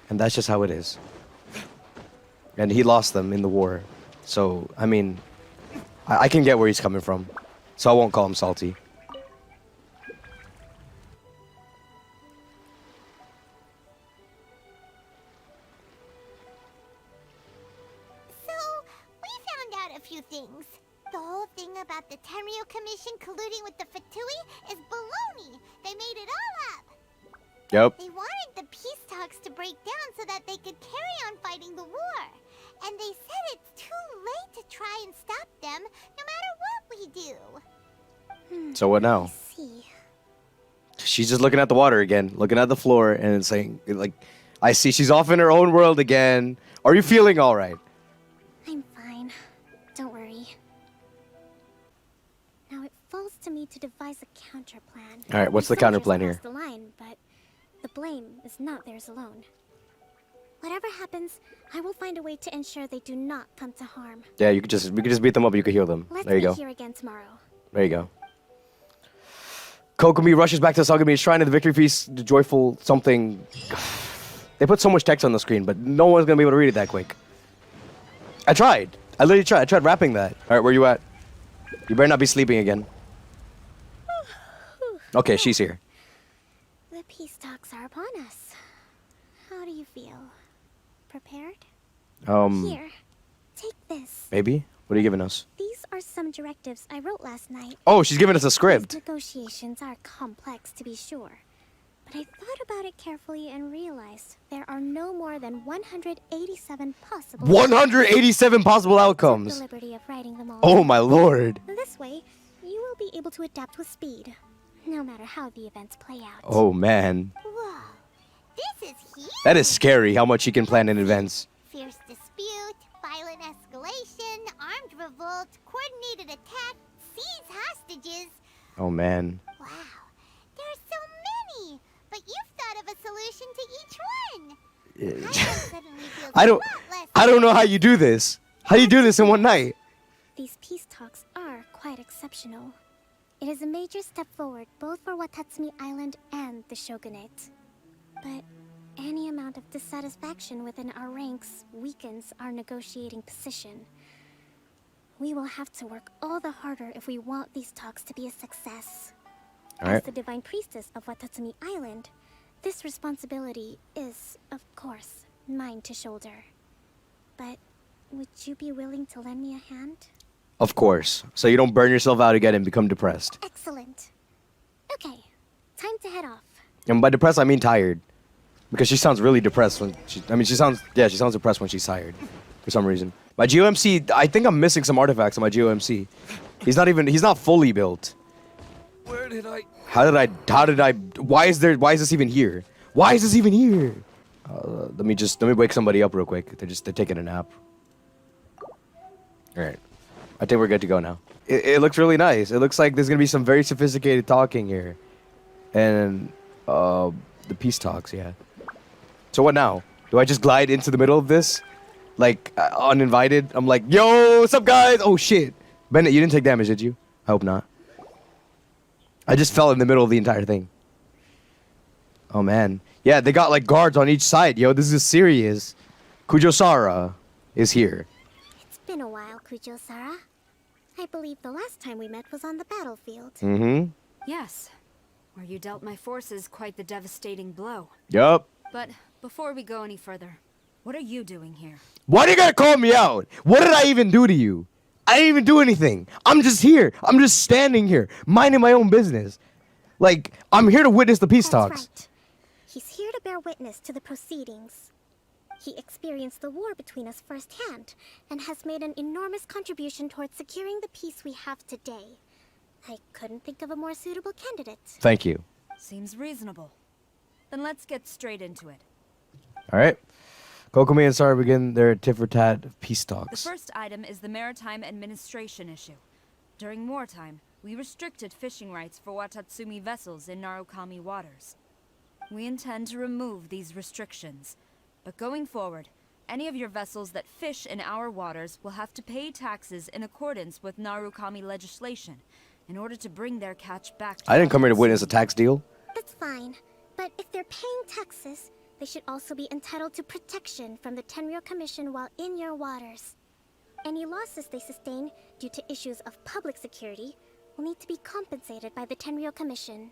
And that's just how it is. And he lost them in the war. So, I mean, I can get where he's coming from. So I won't call him salty. So, we found out a few things. The whole thing about the Tenryo Commission colluding with the Fatui is baloney. They made it all up. Yep. They wanted the peace talks to break down so that they could carry on fighting the war. And they said it's too late to try and stop them, no matter what we do. So what now? See. She's just looking at the water again, looking at the floor, and it's saying, like, I see she's off in her own world again. Are you feeling all right? I'm fine. Don't worry. to devise a counter plan. All right, what's the counter plan here? The line, but the blame is not theirs alone. Whatever happens, I will find a way to ensure they do not come to harm. Yeah, we could just beat them up. You could heal them. Let's There you go. meet here again tomorrow. There you go. Kokomi rushes back to Sagami's shrine of the victory feast. The joyful something. They put so much text on the screen, but no one's gonna be able to read it that quick. I tried. I literally tried. I tried rapping that. All right, where you at? You better not be sleeping again. Okay, she's here. The peace talks are upon us. How do you feel? Prepared? Here, take this. Maybe? What are you giving us? These are some directives I wrote last night. Oh, she's giving us a script. These negotiations are complex, to be sure. But I thought about it carefully and realized there are no more than 187 possible... 187 possible The outcomes. liberty of writing them all. Oh my lord. This way, you will be able to adapt with speed, no matter how the events play out. Oh man. Whoa, this is huge. That is scary how much she can plan in advance. Fierce dispute, violent escalation, armed revolt, coordinated attack, seize hostages. Oh man. Wow, there are so many. But you've thought of a solution to each one. Suddenly feels I a don't lot less I don't know how you do this. How do you do this in one night? These peace talks are quite exceptional. It is a major step forward both for Watatsumi Island and the Shogunate. But any amount of dissatisfaction within our ranks weakens our negotiating position. We will have to work all the harder if we want these talks to be a success. As the Divine Priestess of Watatsumi Island, this responsibility is, of course, mine to shoulder. But would you be willing to lend me a hand? Of course. So you don't burn yourself out again and become depressed. Excellent. Okay, time to head off. And by depressed I mean tired. Because she sounds really depressed when she sounds depressed when she's tired. For some reason. My GOMC, I think I'm missing some artifacts on my GOMC. He's not fully built. Where did I... Why is this even here? Why is this even here? Let me wake somebody up real quick. They're taking a nap. Alright. I think we're good to go now. It looks really nice. It looks like there's gonna be some very sophisticated talking here. And, the peace talks, yeah. So what now? Do I just glide into the middle of this? Like, uninvited? I'm like, yo, what's up, guys? Oh, shit. Bennett, you didn't take damage, did you? I hope not. I just fell in the middle of the entire thing. Oh, man. Yeah, they got, like, guards on each side, yo. This is serious. Kujo-Sara is here. It's been a while, Kujo-Sara. I believe the last time we met was on the battlefield. Mm-hmm. Yes. Where you dealt my forces quite the devastating blow. Yup. But before we go any further, what are you doing here? Why do you gotta call me out? What did I even do to you? I didn't even do anything. I'm just here. I'm just standing here, minding my own business. Like, I'm here to witness the peace talks. Right. He's here to bear witness to the proceedings. He experienced the war between us firsthand, and has made an enormous contribution towards securing the peace we have today. I couldn't think of a more suitable candidate. Thank you. Seems reasonable. Then let's get straight into it. All right. Kokomi and Sara begin their tit-for-tat peace talks. The first item is the Maritime Administration issue. During wartime, we restricted fishing rights for Watatsumi vessels in Narukami waters. We intend to remove these restrictions. But going forward, any of your vessels that fish in our waters will have to pay taxes in accordance with Narukami legislation in order to bring their catch back to I didn't come here to witness a tax deal. That's fine. But if they're paying taxes, they should also be entitled to protection from the Tenryou Commission while in your waters. Any losses they sustain due to issues of public security will need to be compensated by the Tenryou Commission.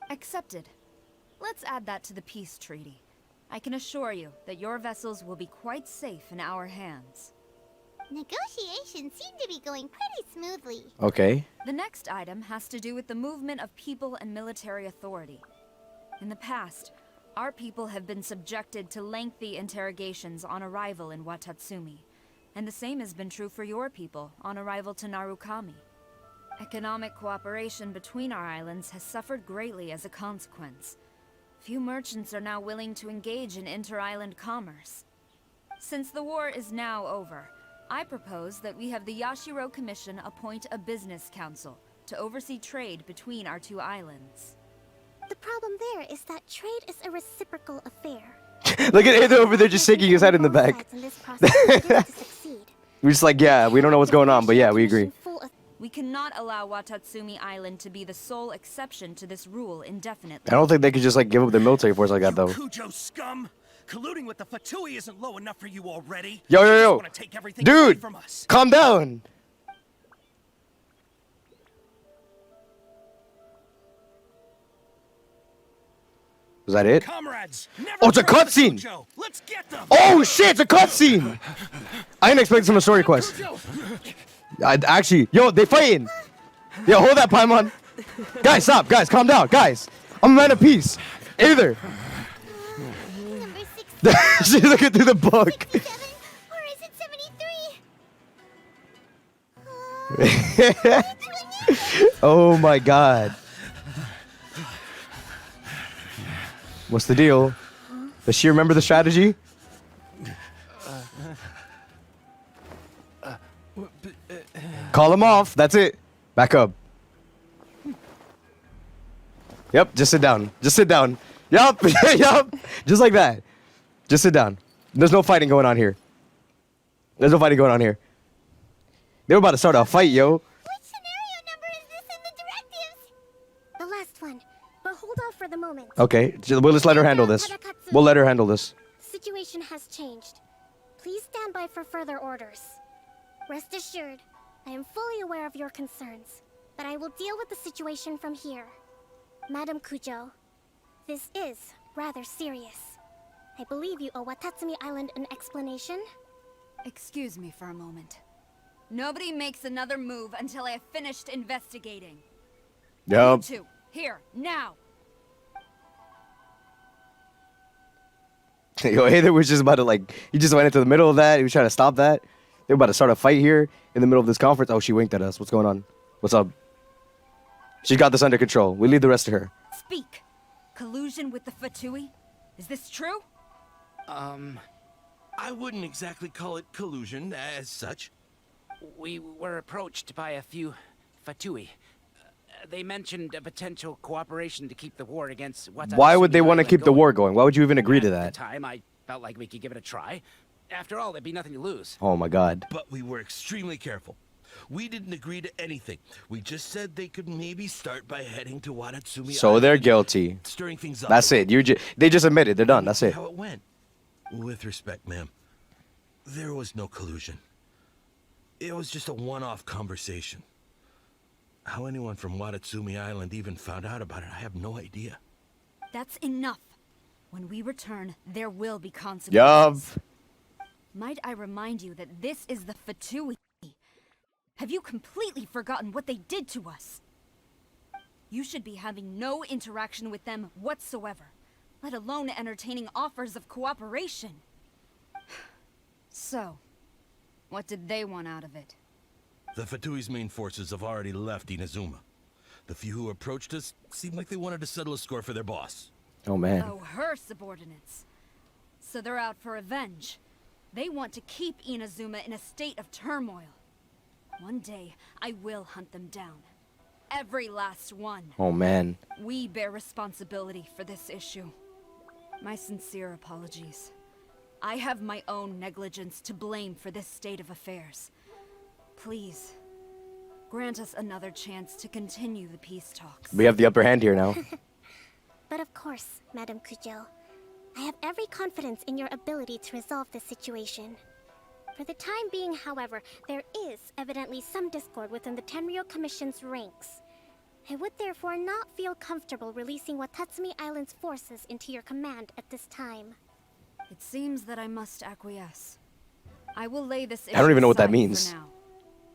Accepted. Let's add that to the peace treaty. I can assure you that your vessels will be quite safe in our hands. Negotiations seem to be going pretty smoothly. Okay. The next item has to do with the movement of people and military authority. In the past, our people have been subjected to lengthy interrogations on arrival in Watatsumi, and the same has been true for your people on arrival to Narukami. Economic cooperation between our islands has suffered greatly as a consequence. Few merchants are now willing to engage in inter-island commerce. Since the war is now over, I propose that we have the Yashiro Commission appoint a business council, to oversee trade between our two islands. The problem there is that trade is a reciprocal affair. Look at Aether over there just shaking his head in the back. We're just like, yeah, we don't know what's going on, but yeah, we agree. We cannot allow Watatsumi Island to be the sole exception to this rule indefinitely. I don't think they could just like give up their military force like that though. Kujo scum! Colluding with the Fatui isn't low enough for you already. Yo. Dude, calm down. Was that it? Comrades, Oh, it's a cutscene. Let's get them. Oh shit, it's a cutscene. I didn't expect some story quest. Actually, yo, they fighting. Yo, hold that, Paimon. Guys, stop. Guys, calm down. Guys, I'm a man of peace. Either. She's looking through the book. 67, or is it 73? Oh my god. What's the deal? Does she remember the strategy? Call him off. That's it. Back up. Yep, just sit down. Just sit down. Yup, yup. Just like that. Just sit down. There's no fighting going on here. There's no fighting going on here. They were about to start a fight, yo. Which scenario number is this in the directives? The last one. But hold off for the moment. Okay, we'll just let her handle this. We'll let her handle this. Situation has changed. Please stand by for further orders. Rest assured, I am fully aware of your concerns, but I will deal with the situation from here. Madam Kujo, this is rather serious. I believe you owe Watatsumi Island an explanation. Excuse me for a moment. Nobody makes another move until I have finished investigating. Yup. You two, here, now. Yo, Aether was just about to like, he just went into the middle of that. He was trying to stop that. They were about to start a fight here in the middle of this conference. Oh, she winked at us. What's going on? What's up? She's got this under control. We leave the rest to her. Speak. Collusion with the Fatui? Is this true? I wouldn't exactly call it collusion as such. We were approached by a few Fatui. They mentioned a potential cooperation to keep the war against Watatsumi. Why would they want to keep the war going? Why would you even agree to At that? the time, I felt like we could give it a try. After all, there'd be nothing to lose. Oh my god. But we were extremely careful. We didn't agree to anything. We just said they could maybe start by heading to Watatsumi So Island, they're guilty. stirring things up. That's it. They just admitted. They're done. That's it. How it went. With respect, ma'am, there was no collusion. It was just a one-off conversation. How anyone from Watatsumi Island even found out about it, I have no idea. That's enough. When we return, there will be consequences. Yup. Might I remind you that this is the Fatui? Have you completely forgotten what they did to us? You should be having no interaction with them whatsoever, let alone entertaining offers of cooperation. So, what did they want out of it? The Fatui's main forces have already left Inazuma. The few who approached us seemed like they wanted to settle a score for their boss. Oh man. Oh, her subordinates. So they're out for revenge. They want to keep Inazuma in a state of turmoil. One day, I will hunt them down. Every last one. Oh man. We bear responsibility for this issue. My sincere apologies. I have my own negligence to blame for this state of affairs. Please, grant us another chance to continue the peace talks. We have the upper hand here now. But of course, Madam Kujo, I have every confidence in your ability to resolve this situation. For the time being, however, there is evidently some discord within the Tenryou Commission's ranks. I would therefore not feel comfortable releasing Watatsumi Island's forces into your command at this time. It seems that I must acquiesce. I will lay this issue I don't even know what that aside means. for now.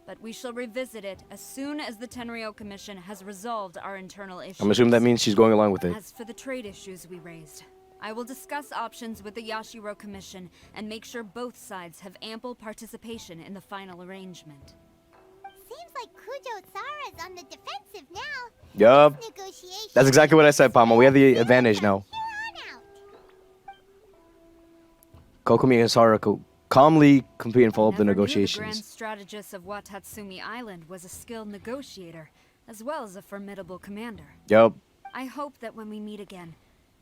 But we shall revisit it as soon as the Tenryou Commission has resolved our internal issues. I'm assuming that means she's going along with it. As for the trade issues we raised, I will discuss options with the Yashiro Commission and make sure both sides have ample participation in the final arrangement. Seems like Kujo-Sara's on the defensive now. Yup. Negotiations. That's exactly what I said, Palma. We have the advantage now. Kokomi and Sara calmly complete and follow up the Never knew the negotiations. grand strategist of Watatsumi Island was a skilled negotiator, as well as a formidable commander. Yup. I hope that when we meet again,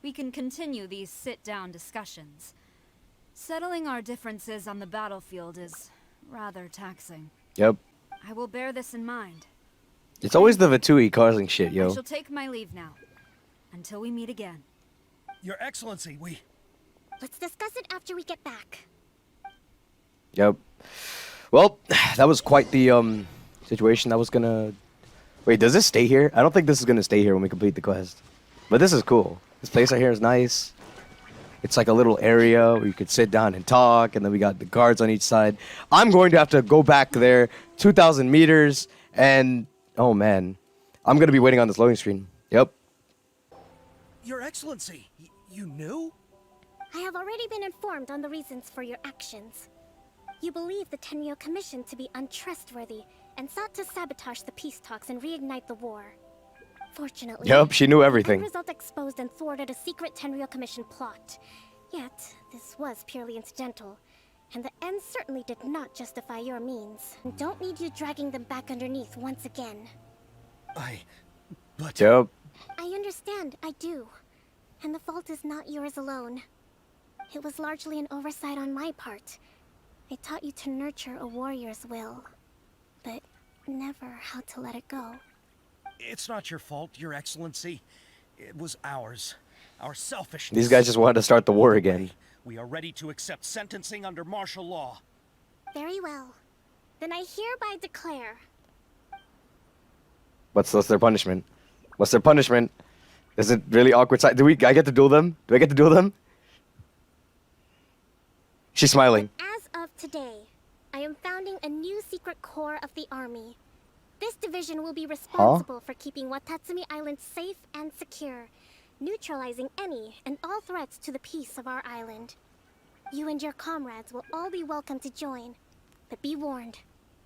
we can continue these sit-down discussions. Settling our differences on the battlefield is rather taxing. Yep. I will bear this in mind. It's always the Vatui causing shit, I yo. shall take my leave now. Until we meet again. Your Excellency, we... Let's discuss it after we get back. Yep. Well, that was quite the situation that was gonna... Wait, does this stay here? I don't think this is gonna stay here when we complete the quest. But this is cool. This place right here is nice. It's like a little area where you could sit down and talk, and then we got the guards on each side. I'm going to have to go back there 2,000 meters, and oh man, I'm going to be waiting on this loading screen. Yep. Your Excellency, you knew? I have already been informed on the reasons for your actions. You believe the Tenryou Commission to be untrustworthy and sought to sabotage the peace talks and reignite the war. Fortunately, Yep, she knew everything. The end result exposed and thwarted a secret Tenryou Commission plot. Yet, this was purely incidental, and the end certainly did not justify your means. Don't need you dragging them back underneath once again. But... Yep. I understand, I do. And the fault is not yours alone. It was largely an oversight on my part. I taught you to nurture a warrior's will, but never how to let it go. It's not your fault, Your Excellency. It was ours. Our selfishness. These guys just wanted to start the war again. We are ready to accept sentencing under martial law. Very well. Then I hereby declare... What's their punishment? What's their punishment? Is it really awkward? I get to duel them? Do I get to duel them? She's smiling. As of today, I am founding a new secret corps of the army. This division will be responsible for keeping Watatsumi Island safe and secure, neutralizing any and all threats to the peace of our island. You and your comrades will all be welcome to join, but be warned,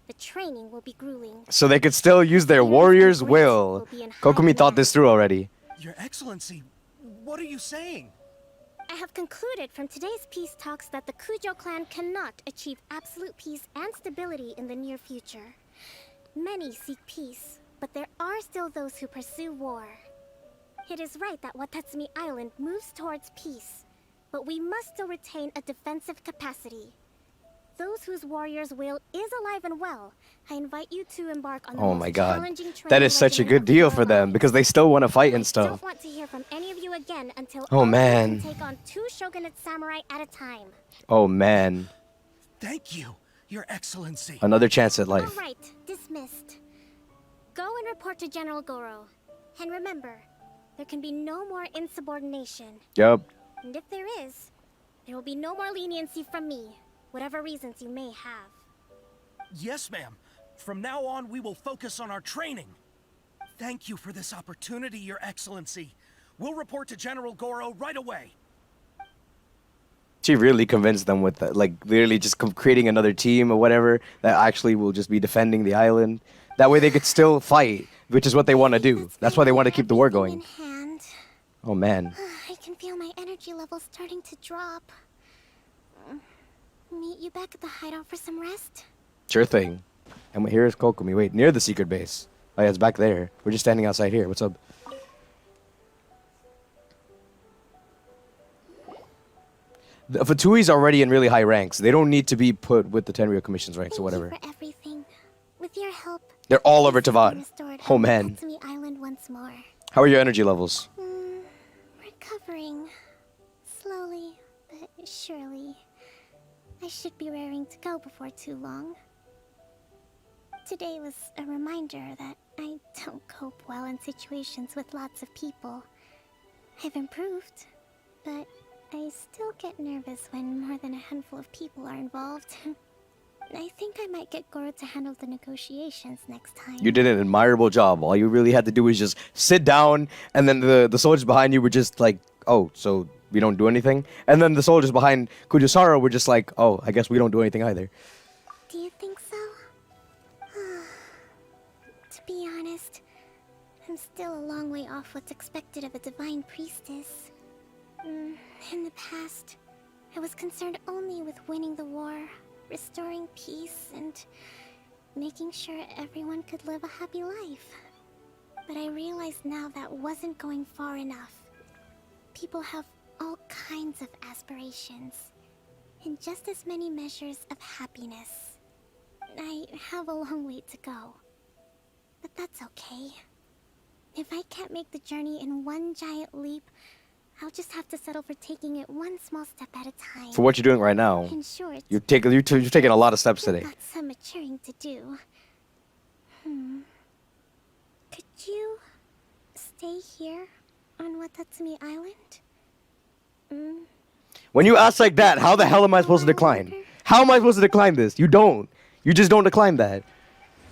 the training will be grueling. So they could still use their warrior's will. Kokomi thought this through already. Your Excellency, what are you saying? I have concluded from today's peace talks that the Kujo clan cannot achieve absolute peace and stability in the near future. Many seek peace, but there are still those who pursue war. It is right that Watatsumi Island moves towards peace, but we must still retain a defensive capacity. Those whose warrior's will is alive and well, I invite you to embark on the Oh most my god. challenging training That is such a regimen good of deal your for them lives. because they still want to fight and I stuff. don't want to hear from any of you again until Oh, all of you man. can take on 2 shogunate samurai at a time. Oh man. Thank you, Your Excellency. Another chance at life. All right, dismissed. Go and report to General Goro. And remember, there can be no more insubordination. Yup. And if there is, there will be no more leniency from me, whatever reasons you may have. Yes, ma'am. From now on, we will focus on our training. Thank you for this opportunity, Your Excellency. We'll report to General Goro right away. She really convinced them with that, like literally just creating another team or whatever that actually will just be defending the island. That way they could still fight, which is what they want to do. That's why they want to keep the war going. And Oh man. I can feel my energy levels starting to drop. Meet you back at the hideout for some rest? Sure thing. And here is Kokomi. Wait, near the secret base. Oh yeah, it's back there. We're just standing outside here. What's up? The Fatui's already in really high ranks. They don't need to be put with the Tenryou Commission's ranks or whatever. Thank you for everything. With your help, They're all over Tavad. restored Oh man. Watatsumi Island once more. How are your energy levels? Recovering. Slowly, but surely. I should be raring to go before too long. Today was a reminder that I don't cope well in situations with lots of people. I've improved, but I still get nervous when more than a handful of people are involved. I think I might get Goro to handle the negotiations next time. You did an admirable job. All you really had to do was just sit down, and then the soldiers behind you were just like, oh, so we don't do anything? And then the soldiers behind Kujusara were just like, oh, I guess we don't do anything either. Do you think so? To be honest, I'm still a long way off what's expected of a divine priestess. In the past, I was concerned only with winning the war, restoring peace, and making sure everyone could live a happy life. But I realize now that wasn't going far enough. People have all kinds of aspirations, and just as many measures of happiness. I have a long way to go, but that's okay. If I can't make the journey in one giant leap, I'll just have to settle for taking it one small step at a time. For what you're doing right now, In short, you're taking a lot of steps I've today. got some maturing to do. Could you stay here on Watatsumi Island? When you ask like that, how the hell am I supposed to decline? How am I supposed to decline this? You don't. You just don't decline that.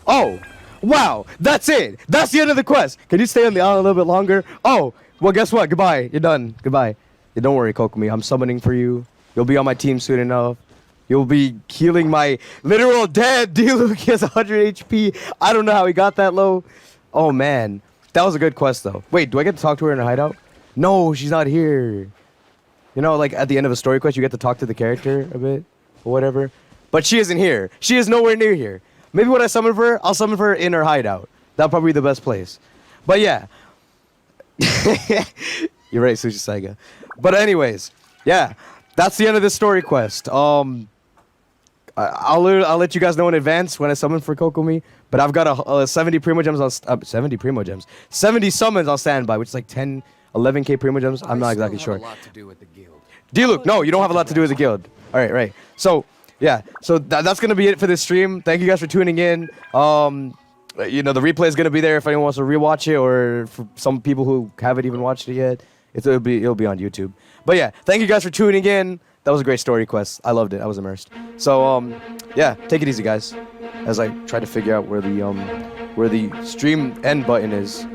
Oh, wow, that's it. That's the end of the quest. Can you stay on the island a little bit longer? Oh, well, guess what? Goodbye. You're done. Goodbye. Yeah, don't worry, Kokomi. I'm summoning for you. You'll be on my team soon enough. You'll be healing my literal dead Diluc. He has 100 HP. I don't know how he got that low. Oh, man. That was a good quest, though. Wait, do I get to talk to her in her hideout? No, she's not here. You know, like at the end of a story quest, you get to talk to the character a bit or whatever. But she isn't here. She is nowhere near here. Maybe when I summon for her, I'll summon for her in her hideout. That'll probably be the best place. But yeah. You're right, Sushi Saiga. But anyways, yeah. That's the end of this story quest. I'll let you guys know in advance when I summon for Kokomi. But I've got a 70 Primo Gems on 70 Primo Gems. 70 summons on standby, which is like 10, 11k Primo Gems. I'm not exactly sure. A lot to do with the guild. Diluc, no, you don't have a lot to do with the guild. All right, right. So, yeah. So that's gonna be it for this stream. Thank you guys for tuning in. You know, the replay is gonna be there if anyone wants to rewatch it, or for some people who haven't even watched it yet, it'll be on YouTube. But yeah, thank you guys for tuning in. That was a great story quest. I loved it. I was immersed. So yeah, take it easy, guys, as I try to figure out where the stream end button is.